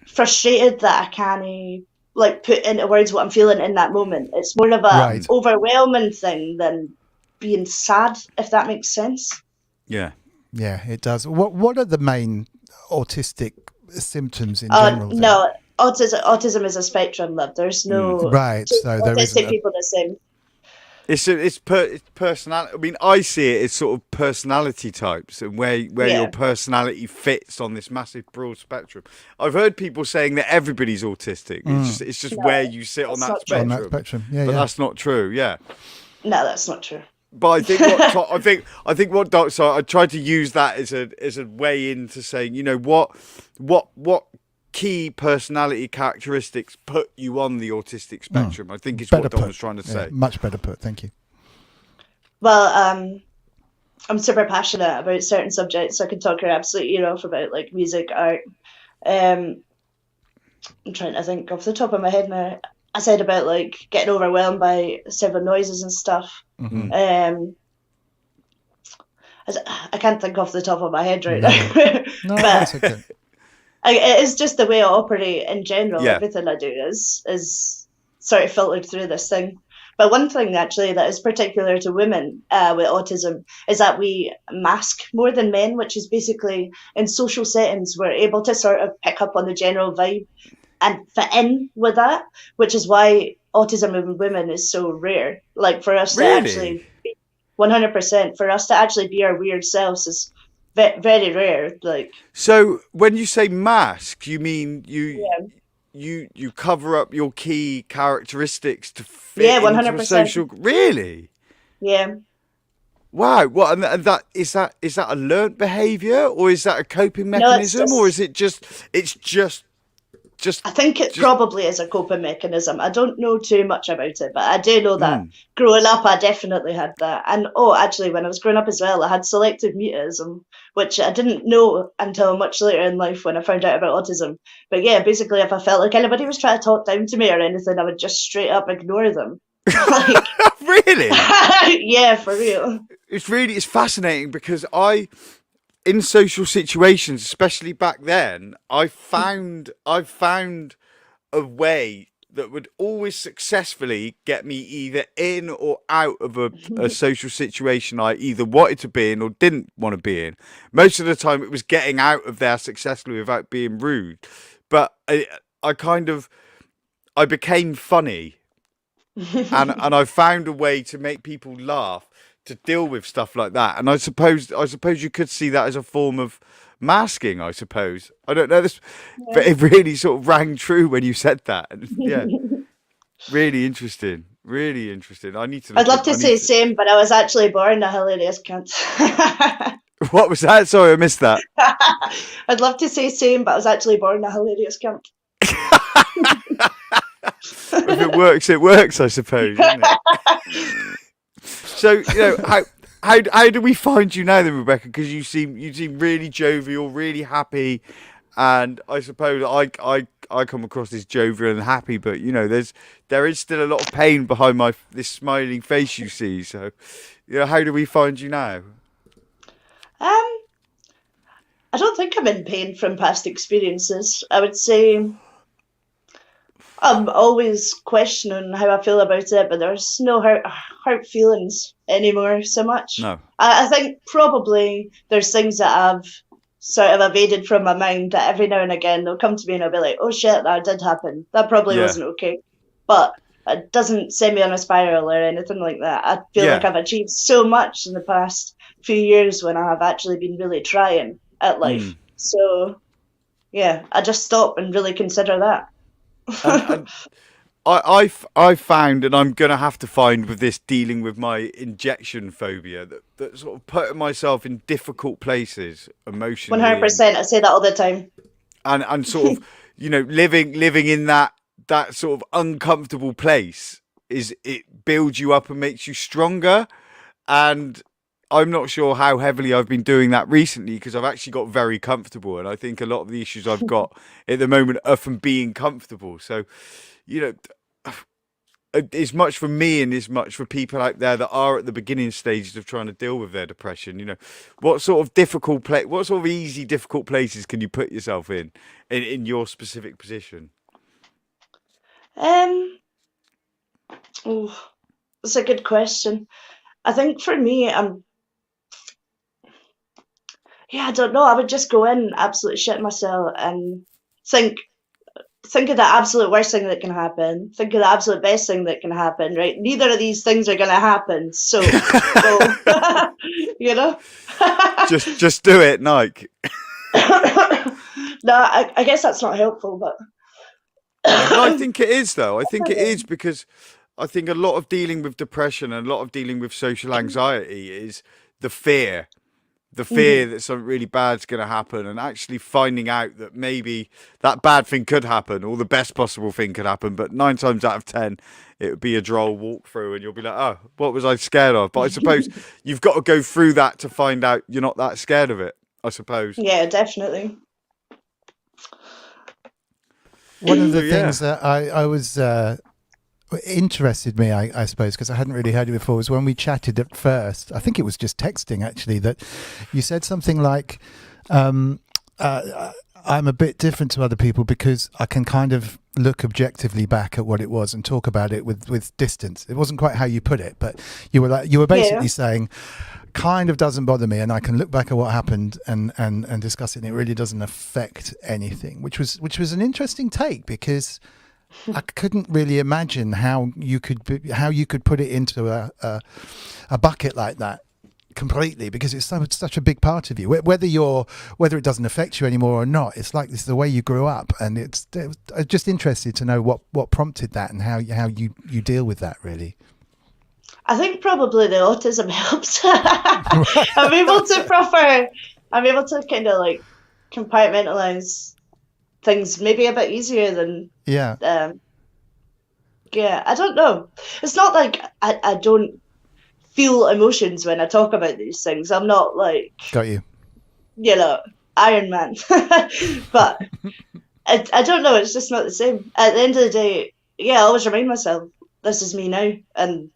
Speaker 4: frustrated that I can't like put into words what I'm feeling in that moment. It's more of a overwhelming thing than being sad, if that makes sense.
Speaker 3: Yeah,
Speaker 1: it does. What are the main autistic symptoms in general?
Speaker 4: No, autism is a spectrum, love. There's no
Speaker 1: so there isn't
Speaker 4: people the same.
Speaker 3: It's personality. I mean, I see it as sort of personality types and where your personality fits on this massive broad spectrum. I've heard people saying that everybody's autistic. It's just where you sit on that spectrum.
Speaker 1: On that spectrum, yeah,
Speaker 3: but that's not true. Yeah.
Speaker 4: No, that's not true.
Speaker 3: But I think so I tried to use that as a way into saying, what key personality characteristics put you on the autistic spectrum. I think is what Don was trying to say.
Speaker 1: Much better put. Thank you.
Speaker 4: Well, I'm super passionate about certain subjects. So I can talk your absolute ear off about like music, art. I'm trying to think off the top of my head now. I said about like getting overwhelmed by several noises and stuff. I can't think off the top of my head right now.
Speaker 1: No,
Speaker 4: but
Speaker 1: that's okay.
Speaker 4: it is just the way I operate in general.
Speaker 3: Yeah.
Speaker 4: Everything I do is sort of filtered through this thing. But one thing actually that is particular to women with autism is that we mask more than men, which is basically in social settings we're able to sort of pick up on the general vibe and fit in with that, which is why autism in women is so rare. Like for us to actually, 100%, for us to actually be our weird selves is very rare. Like,
Speaker 3: so when you say mask, you mean you cover up your key characteristics to fit
Speaker 4: 100%.
Speaker 3: into a social. Really?
Speaker 4: Yeah.
Speaker 3: Wow. What? And that is that a learnt behaviour, or is that a coping mechanism, or is it just? It's just.
Speaker 4: I think it probably is a coping mechanism. I don't know too much about it, but I do know that growing up, I definitely had that. And actually, when I was growing up as well, I had selective mutism, which I didn't know until much later in life when I found out about autism. But yeah, basically, if I felt like anybody was trying to talk down to me or anything, I would just straight up ignore them. Like,
Speaker 3: really?
Speaker 4: Yeah, for real.
Speaker 3: It's fascinating because in social situations, especially back then, I've found a way that would always successfully get me either in or out of a social situation I either wanted to be in or didn't want to be in. Most of the time it was getting out of there successfully without being rude. But I became funny and I found a way to make people laugh, to deal with stuff like that. And I suppose you could see that as a form of masking, I suppose. I don't know this, but it really sort of rang true when you said that. And yeah, really interesting. Really interesting. I'd love
Speaker 4: to say same, but I was actually born a hilarious cunt.
Speaker 3: What was that? Sorry, I missed that.
Speaker 4: I'd love to say same, but I was actually born in a hilarious camp.
Speaker 3: If it works, it works, I suppose. Isn't it? So, how do we find you now then, Rebecca? Because you seem really jovial, really happy, and I suppose I come across as jovial and happy, but there is still a lot of pain behind this smiling face you see. So, how do we find you now?
Speaker 4: I don't think I'm in pain from past experiences. I would say I'm always questioning how I feel about it, but there's no hurt feelings anymore so much.
Speaker 3: No.
Speaker 4: I think probably there's things that I've sort of evaded from my mind that every now and again they'll come to me and I'll be like, oh shit, that did happen. That probably wasn't okay. But it doesn't send me on a spiral or anything like that. I feel like I've achieved so much in the past few years when I have actually been really trying at life. So, yeah, I just stop and really consider that.
Speaker 3: And I found, and I'm going to have to find with this, dealing with my injection phobia, that sort of putting myself in difficult places emotionally.
Speaker 4: 100%. I say that all the time.
Speaker 3: And sort of, living in that sort of uncomfortable place it builds you up and makes you stronger. And I'm not sure how heavily I've been doing that recently, because I've actually got very comfortable. And I think a lot of the issues I've got at the moment are from being comfortable. So, as much for me and as much for people out there that are at the beginning stages of trying to deal with their depression, what sort of easy, difficult places can you put yourself in your specific position?
Speaker 4: That's a good question. I think for me, I don't know. I would just go in, absolutely shit myself, and think of the absolute worst thing that can happen. Think of the absolute best thing that can happen. Right? Neither of these things are going to happen. So,
Speaker 3: just do it, Nike.
Speaker 4: No, I guess that's not helpful, but
Speaker 3: I think it is, though. I think it is, because I think a lot of dealing with depression and a lot of dealing with social anxiety is the fear that something really bad's going to happen, and actually finding out that maybe that bad thing could happen or the best possible thing could happen, but 9 times out of 10 it would be a droll walkthrough and you'll be like, oh, what was I scared of? But I suppose you've got to go through that to find out you're not that scared of it, I suppose.
Speaker 4: Yeah, definitely.
Speaker 1: One of the things that I was interested me, I suppose, because I hadn't really heard it before, was when we chatted at first. I think it was just texting, actually, that you said something like, I'm a bit different to other people because I can kind of look objectively back at what it was and talk about it with distance. It wasn't quite how you put it, but you were basically saying, kind of doesn't bother me, and I can look back at what happened and discuss it, and it really doesn't affect anything, which was an interesting take, because I couldn't really imagine how you could put it into a bucket like that completely, because it's such a big part of you. Whether it doesn't affect you anymore or not, it's like this is the way you grew up, and I'm just interested to know what prompted that and how you deal with that, really.
Speaker 4: I think probably the autism helps. I'm able to kind of like compartmentalize things maybe a bit easier than I don't know. It's not like I don't feel emotions when I talk about these things. I'm not like,
Speaker 1: got you,
Speaker 4: Iron Man. But I don't know, it's just not the same. At the end of the day, I always remind myself, this is me now, and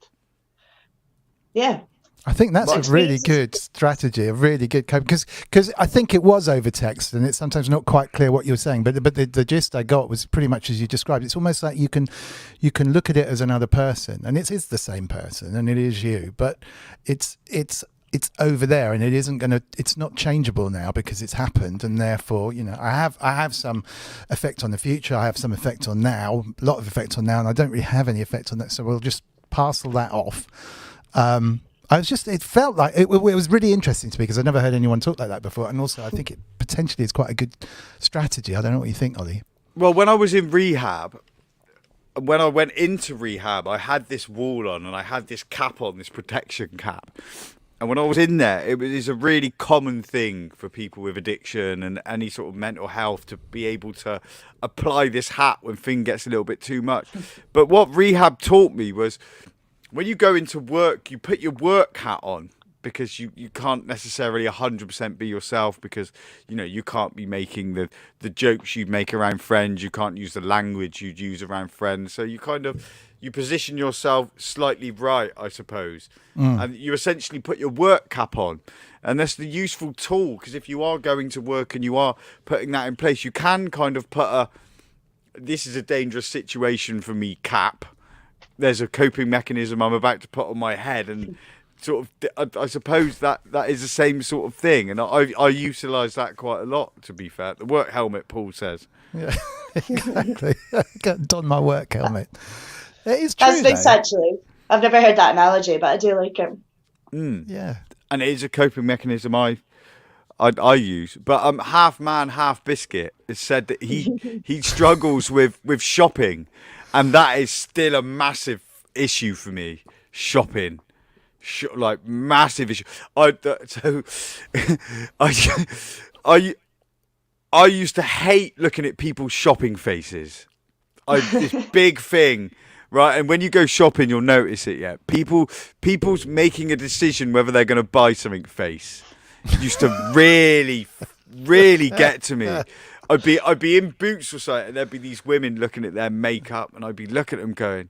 Speaker 1: I think that's a really good strategy, a really good code, because I think it was over text, and it's sometimes not quite clear what you're saying. But the gist I got was pretty much as you described. It's almost like you can look at it as another person, and it is the same person, and it is you, but it's over there, and it's not changeable now because it's happened, and therefore I have some effect on the future. I have some effect on now, a lot of effect on now, and I don't really have any effect on that. So we'll just parcel that off. It felt like it was really interesting to me because I've never heard anyone talk like that before. And also I think it potentially is quite a good strategy. I don't know what you think, Ollie.
Speaker 3: Well, when I was in rehab, when I went into rehab, I had this wall on and I had this cap on, this protection cap. And when I was in there, it's a really common thing for people with addiction and any sort of mental health to be able to apply this hat when thing gets a little bit too much. But what rehab taught me was when you go into work, you put your work hat on because you can't necessarily 100% be yourself because, you can't be making the jokes you'd make around friends. You can't use the language you'd use around friends. So you position yourself slightly right, I suppose. And you essentially put your work cap on. And that's the useful tool, because if you are going to work and you are putting that in place, you can kind of put this is a dangerous situation for me cap. There's a coping mechanism I'm about to put on my head, and sort of, I suppose that is the same sort of thing. And I utilise that quite a lot, to be fair. The work helmet, Paul says.
Speaker 1: Yeah, exactly. Don my work helmet. It is true.
Speaker 4: That's nice, actually. I've never heard that analogy, but I do like it.
Speaker 1: Yeah.
Speaker 3: And it is a coping mechanism I use. But half man, half biscuit has said that he struggles with shopping, and that is still a massive issue for me. Shopping. Like massive issue. I used to hate looking at people's shopping faces. This big thing, right? And when you go shopping, you'll notice it. Yeah, people's making a decision whether they're going to buy something face used to really get to me. I'd be in Boots or something, and there'd be these women looking at their makeup, and I'd be looking at them going,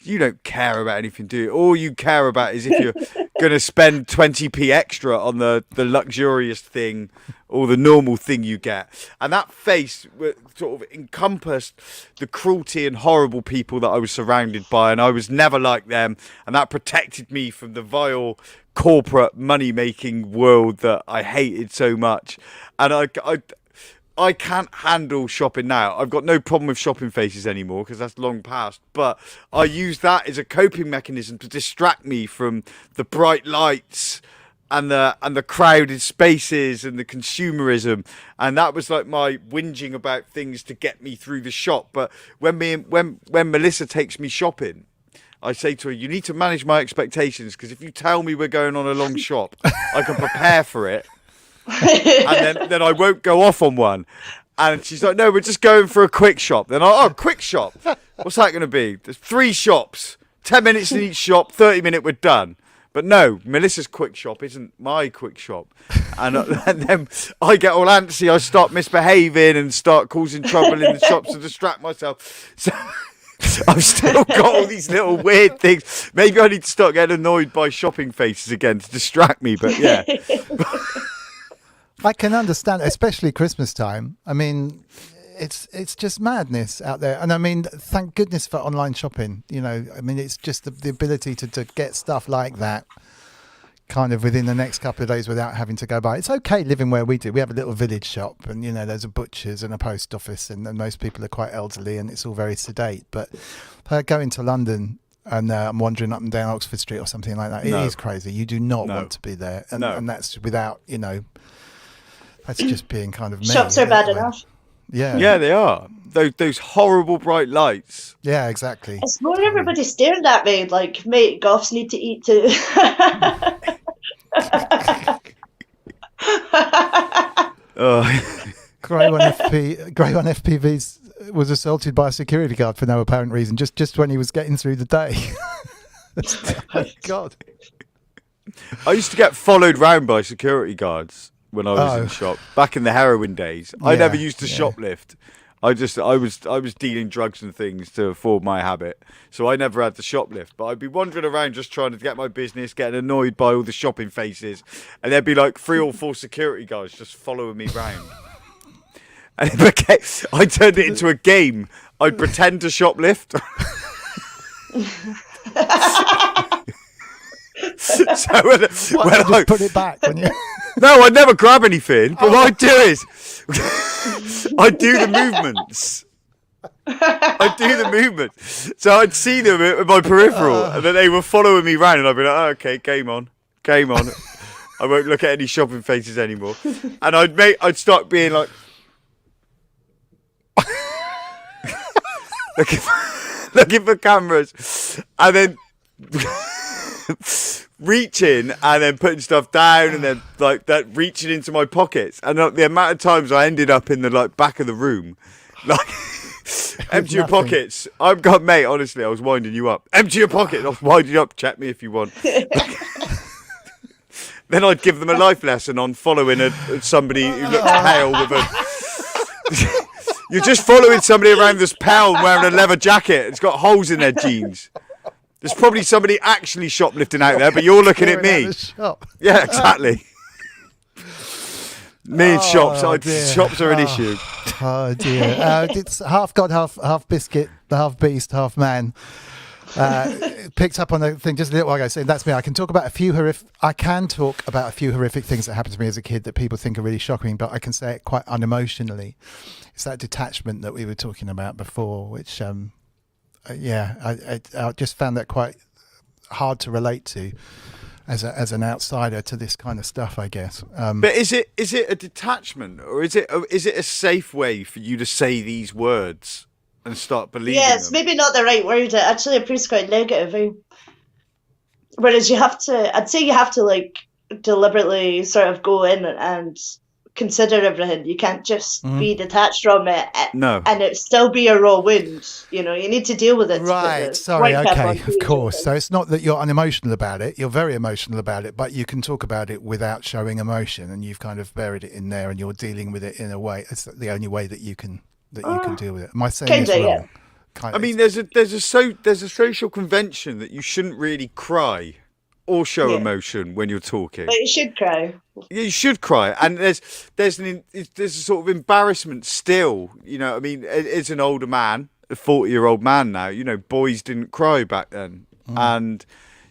Speaker 3: you don't care about anything, do you? All you care about is if you're going to spend 20p extra on the luxurious thing or the normal thing you get. And that face sort of encompassed the cruelty and horrible people that I was surrounded by, and I was never like them. And that protected me from the vile corporate money-making world that I hated so much. And I can't handle shopping now. I've got no problem with shopping faces anymore because that's long past. But I use that as a coping mechanism to distract me from the bright lights and the crowded spaces and the consumerism. And that was like my whinging about things to get me through the shop. But when Melissa takes me shopping, I say to her, you need to manage my expectations, because if you tell me we're going on a long shop, I can prepare for it. And then I won't go off on one. And she's like, no, we're just going for a quick shop. Then quick shop, what's that going to be? There's 3 shops, 10 minutes in each shop, 30-minute, we're done. But no, Melissa's quick shop isn't my quick shop. And then I get all antsy, I start misbehaving and start causing trouble in the shops to distract myself. So I've still got all these little weird things. Maybe I need to start getting annoyed by shopping faces again to distract me, but yeah.
Speaker 1: I can understand, especially Christmas time. I mean, it's just madness out there. And I mean, thank goodness for online shopping. I mean, it's just the ability to get stuff like that kind of within the next couple of days without having to go by. It's okay living where we do. We have a little village shop, and there's a butcher's and a post office, and most people are quite elderly, and it's all very sedate. But going to London and I'm wandering up and down Oxford Street or something like that, it is crazy. You do not want to be there, and that's without that's just being kind of me.
Speaker 4: Shops are bad enough.
Speaker 3: Yeah, they are. Those horrible bright lights.
Speaker 1: Yeah, exactly.
Speaker 4: It's more everybody staring at me like, mate, goths need to eat too.
Speaker 1: Grey One FPVs was assaulted by a security guard for no apparent reason, just when he was getting through the day. Oh my God.
Speaker 3: I used to get followed round by security guards when I was in shop back in the heroin days. I never used to shoplift. I was dealing drugs and things to afford my habit, so I never had to shoplift. But I'd be wandering around just trying to get my business, getting annoyed by all the shopping faces, and there'd be like 3 or 4 security guards just following me round. And I turned it into a game. I'd pretend to shoplift. So when I
Speaker 1: put it back when you.
Speaker 3: No, I'd never grab anything. But what I'd do is, I'd do the movements. So I'd see them with my peripheral, and then they were following me around, and I'd be like, oh, okay, game on. I won't look at any shopping faces anymore. And I'd start being like, looking for cameras, and then reaching and then putting stuff down and then like that reaching into my pockets, and the amount of times I ended up in the like back of the room, like empty your
Speaker 1: nothing.
Speaker 3: pockets. I'm God, mate. Honestly, I was winding you up. Empty your pocket. I was winding you up. Check me if you want. Then I'd give them a life lesson on following somebody who looked pale with a. You're just following somebody around this pale wearing a leather jacket. It's got holes in their jeans. There's probably somebody actually shoplifting out there, but you're looking at me. Yeah, exactly. Me and shops. Shops are an issue.
Speaker 1: Oh dear. It's half God, half biscuit, half beast, half man. Picked up on the thing just a little while ago, saying that's me. I can talk about a few horrific things that happened to me as a kid that people think are really shocking, but I can say it quite unemotionally. It's that detachment that we were talking about before, which I just found that quite hard to relate to as an outsider to this kind of stuff, I guess.
Speaker 3: But is it a detachment, or is it a safe way for you to say these words and start believing them?
Speaker 4: Yeah, it's maybe not the right word. It actually appears quite negative. Whereas I'd say you have to like deliberately sort of go in and consider everything. You can't just be detached from it and it still be a raw wound. You know, you need to deal with it.
Speaker 1: Right, sorry, okay, of course. So it's not that you're unemotional about it. You're very emotional about it, but you can talk about it without showing emotion, and you've kind of buried it in there and you're dealing with it in a way. It's the only way that you can deal with it. Am I saying this wrong?
Speaker 4: Yeah.
Speaker 1: Kind
Speaker 3: I
Speaker 1: of.
Speaker 3: mean, there's a social convention that you shouldn't really cry or show emotion when you're talking.
Speaker 4: But you should cry.
Speaker 3: You should cry, and there's a sort of embarrassment still. You know, I mean, as an older man, a 40-year-old man now, you know, boys didn't cry back then, and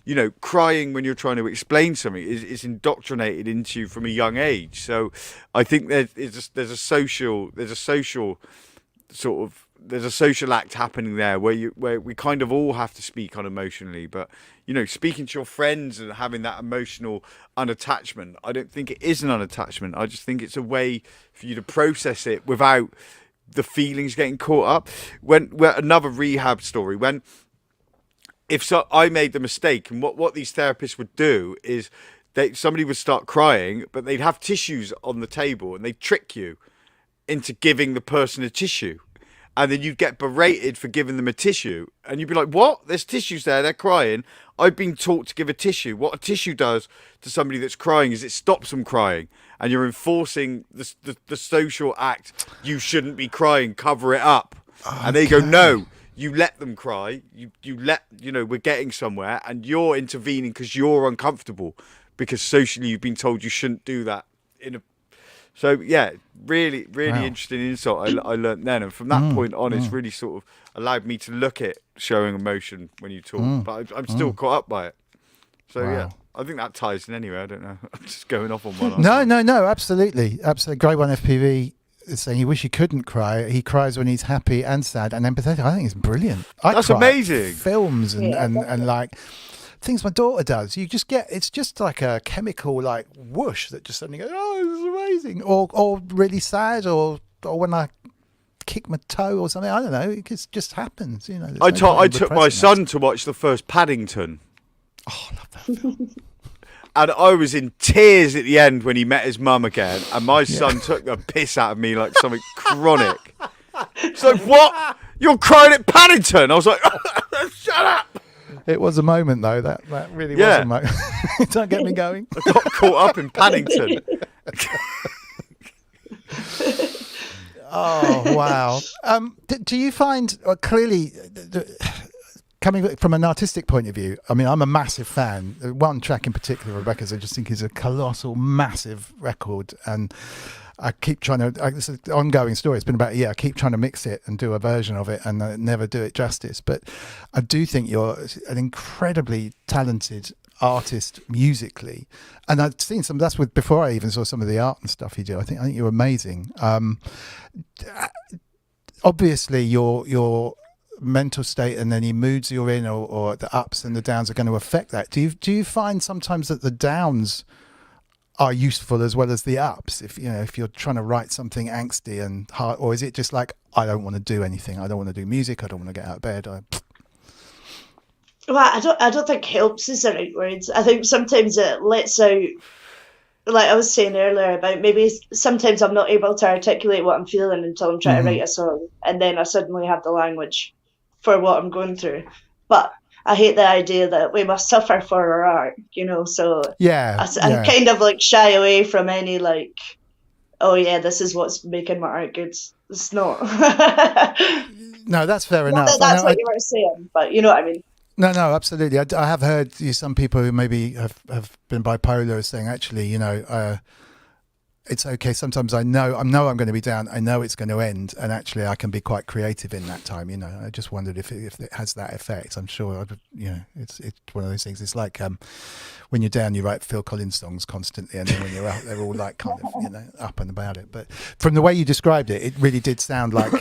Speaker 3: you know, crying when you're trying to explain something is indoctrinated into you from a young age. So I think there's a social act happening there where we kind of all have to speak unemotionally, but you know, speaking to your friends and having that emotional unattachment, I don't think it is an unattachment. I just think it's a way for you to process it without the feelings getting caught up. When another rehab story, I made the mistake, and what these therapists would do is somebody would start crying, but they'd have tissues on the table and they'd trick you into giving the person a tissue. And then you'd get berated for giving them a tissue. And you'd be like, what? There's tissues there. They're crying. I've been taught to give a tissue. What a tissue does to somebody that's crying is it stops them crying. And you're enforcing the social act. You shouldn't be crying. Cover it up. Okay. And they go, no, you let them cry. We're getting somewhere. And you're intervening because you're uncomfortable. Because socially you've been told you shouldn't do that. So, yeah, really, really interesting insight I learned then. And from that point on, it's really sort of allowed me to look at showing emotion when you talk. But I'm still caught up by it. So, yeah, I think that ties in anyway. I don't know. I'm just going off on one.
Speaker 1: No, absolutely. Grade 1 FPV is saying he wish he couldn't cry. He cries when he's happy and sad and empathetic. I think it's brilliant.
Speaker 3: That's amazing.
Speaker 1: Films and like... things my daughter does, it's just like a chemical like whoosh that just suddenly goes, oh, this is amazing, or really sad, or when I kick my toe or something, I don't know, it just happens, you know.
Speaker 3: I took my son to watch the first Paddington.
Speaker 1: Oh, I love that film.
Speaker 3: And I was in tears at the end when he met his mum again, and my son took the piss out of me like something chronic. It's like, what? You're crying at Paddington? I was like, shut up.
Speaker 1: It was a moment, though. That really was a moment. Don't get me going.
Speaker 3: I got caught up in Paddington.
Speaker 1: Oh, wow. Do you find, clearly, coming from an artistic point of view, I mean, I'm a massive fan. One track in particular, Rebecca's, I just think is a colossal, massive record. And I keep trying to, it's an ongoing story. It's been about a year. I keep trying to mix it and do a version of it and never do it justice. But I do think you're an incredibly talented artist musically. And I've seen that's before I even saw some of the art and stuff you do. I think you're amazing. Obviously your mental state and any moods you're in or the ups and the downs are going to affect that. Do you find sometimes that the downs are useful as well as the ups, if you're trying to write something angsty and hard, or is it just like, I don't want to do anything, I don't want to do music, I don't want to get out of bed?
Speaker 4: Well, I don't think helps is the right word. I think sometimes it lets out, like I was saying earlier about maybe sometimes I'm not able to articulate what I'm feeling until I'm trying to write a song, and then I suddenly have the language for what I'm going through. But I hate the idea that we must suffer for our art, you know. So I kind of like shy away from any like, oh yeah, this is what's making my art good. It's not.
Speaker 1: No, that's fair enough.
Speaker 4: That's what you were saying, but you know what I mean.
Speaker 1: No, absolutely. I have heard some people who maybe have been bipolar are saying, actually, you know, it's okay. Sometimes I know I'm going to be down. I know it's going to end, and actually, I can be quite creative in that time. You know, I just wondered if it has that effect. I'm sure, you know, it's one of those things. It's like when you're down, you write Phil Collins songs constantly, and then when you're out, they're all like kind of, you know, up and about it. But from the way you described it, it really did sound like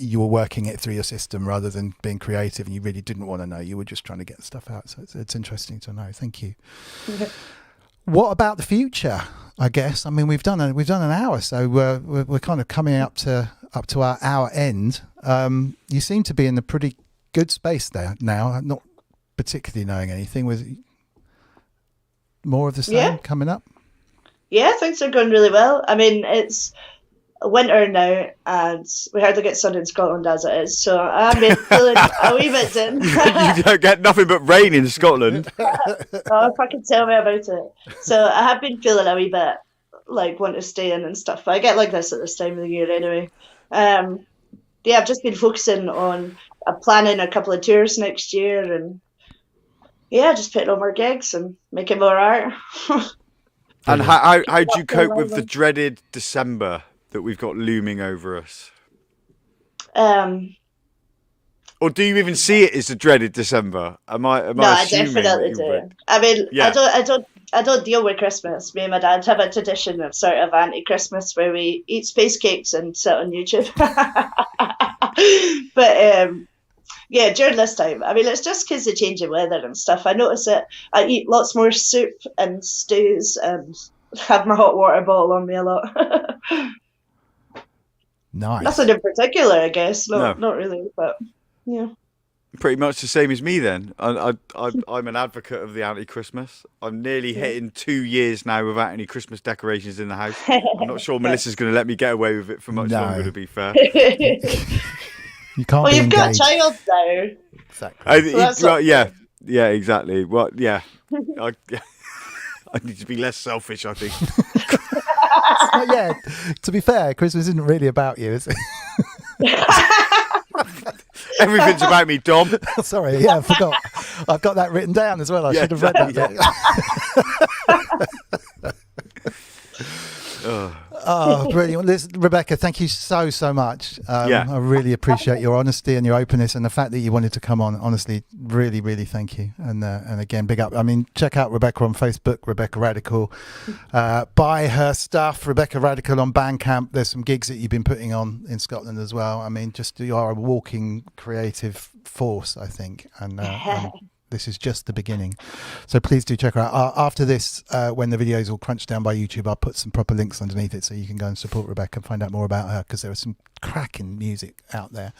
Speaker 1: you were working it through your system rather than being creative, and you really didn't want to know. You were just trying to get stuff out. So it's interesting to know. Thank you. What about the future? I guess. I mean, we've done an hour, so we're kind of coming up to our hour end. You seem to be in a pretty good space there now. Not particularly knowing anything. With more of the same coming up. Yeah,
Speaker 4: things are going really well. I mean, it's winter now, and we hardly get sun in Scotland as it is, so I'm feeling a wee bit dim.
Speaker 3: You don't get nothing but rain in Scotland.
Speaker 4: Oh, fucking tell me about it. So I have been feeling a wee bit like want to stay in and stuff. I get like this at this time of the year anyway. I've just been focusing on planning a couple of tours next year, and just putting on more gigs and making more art.
Speaker 3: And how do you cope with the dreaded December that we've got looming over us? Or do you even see it as a dreaded December? No,
Speaker 4: I definitely do. I mean, I don't deal with Christmas. Me and my dad have a tradition of sort of anti-Christmas where we eat space cakes and sit on YouTube. But during this time, I mean, it's just because of changing weather and stuff. I notice that I eat lots more soup and stews and have my hot water bottle on me a lot.
Speaker 1: Nice.
Speaker 4: Nothing in particular, I guess. Not really, but yeah.
Speaker 3: Pretty much the same as me then. I'm an advocate of the anti-Christmas. I'm nearly hitting 2 years now without any Christmas decorations in the house. I'm not sure Melissa's going to let me get away with it for much longer, to be fair.
Speaker 1: You can't.
Speaker 4: Well, you've got a child now.
Speaker 1: Exactly.
Speaker 3: Yeah, exactly. Well, yeah. I need to be less selfish, I think.
Speaker 1: To be fair, Christmas isn't really about you, is it?
Speaker 3: Everything's about me, Dom.
Speaker 1: Sorry, I forgot. I've got that written down as well. I should have read that. Oh, brilliant. Listen, Rebecca, thank you so much. I really appreciate your honesty and your openness, and the fact that you wanted to come on. Honestly, really, really thank you. And again, big up. I mean, check out Rebecca on Facebook, Rebecca Radical. Buy her stuff, Rebecca Radical on Bandcamp. There's some gigs that you've been putting on in Scotland as well. I mean, you are a walking creative force, I think. And this is just the beginning. So please do check her out. After this, when the video is all crunched down by YouTube, I'll put some proper links underneath it so you can go and support Rebecca and find out more about her, because there is some cracking music out there.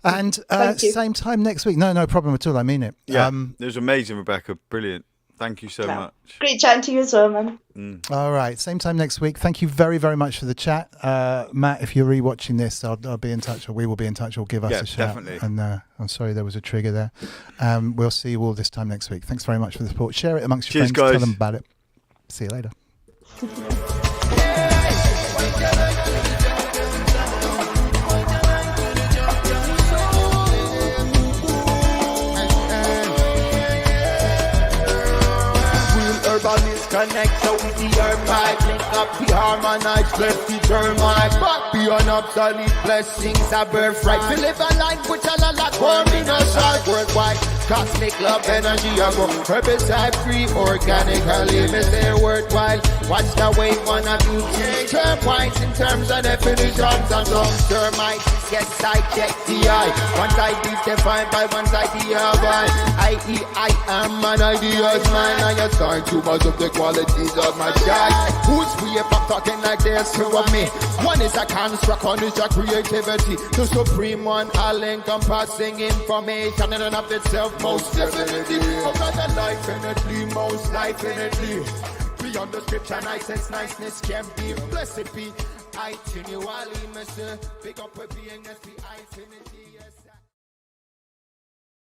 Speaker 1: And same time next week. No problem at all. I mean it.
Speaker 3: Yeah, it was amazing, Rebecca. Brilliant. Thank you so much.
Speaker 4: Great chatting to you as well, man.
Speaker 1: All right. Same time next week. Thank you very, very much for the chat. Matt, if you're rewatching this, I'll be in touch, or we will be in touch, or give us a shout.
Speaker 3: Definitely.
Speaker 1: And I'm sorry there was a trigger there. We'll see you all this time next week. Thanks very much for the support. Share it amongst your friends.
Speaker 3: Guys.
Speaker 1: Tell them about it. See you later.
Speaker 2: Connect so with the herb pipe, link up the harmonize, left the termite. But beyond obsolete blessings, a birthright. To live a life which a lot more in us are worldwide. cosmic love energy. I go herbicide free, organically. Me say worthwhile. Watch the way one of you change. Term points in terms of definitions and some termites. Yes, I check the eye. One side is defined by one side the other. I.e. I am an ideas man. I assign too much of the qualities of my child. Who's free if I'm talking like this? Two of me. One is a construct, one is a creativity. The supreme one, all encompassing information in and of itself, most definitely. Another life infinitely, most life infinitely. Beyond the scripture, niceness, niceness can be. Blessed be. I continually, Mr. Pick up a being, that's the infinity.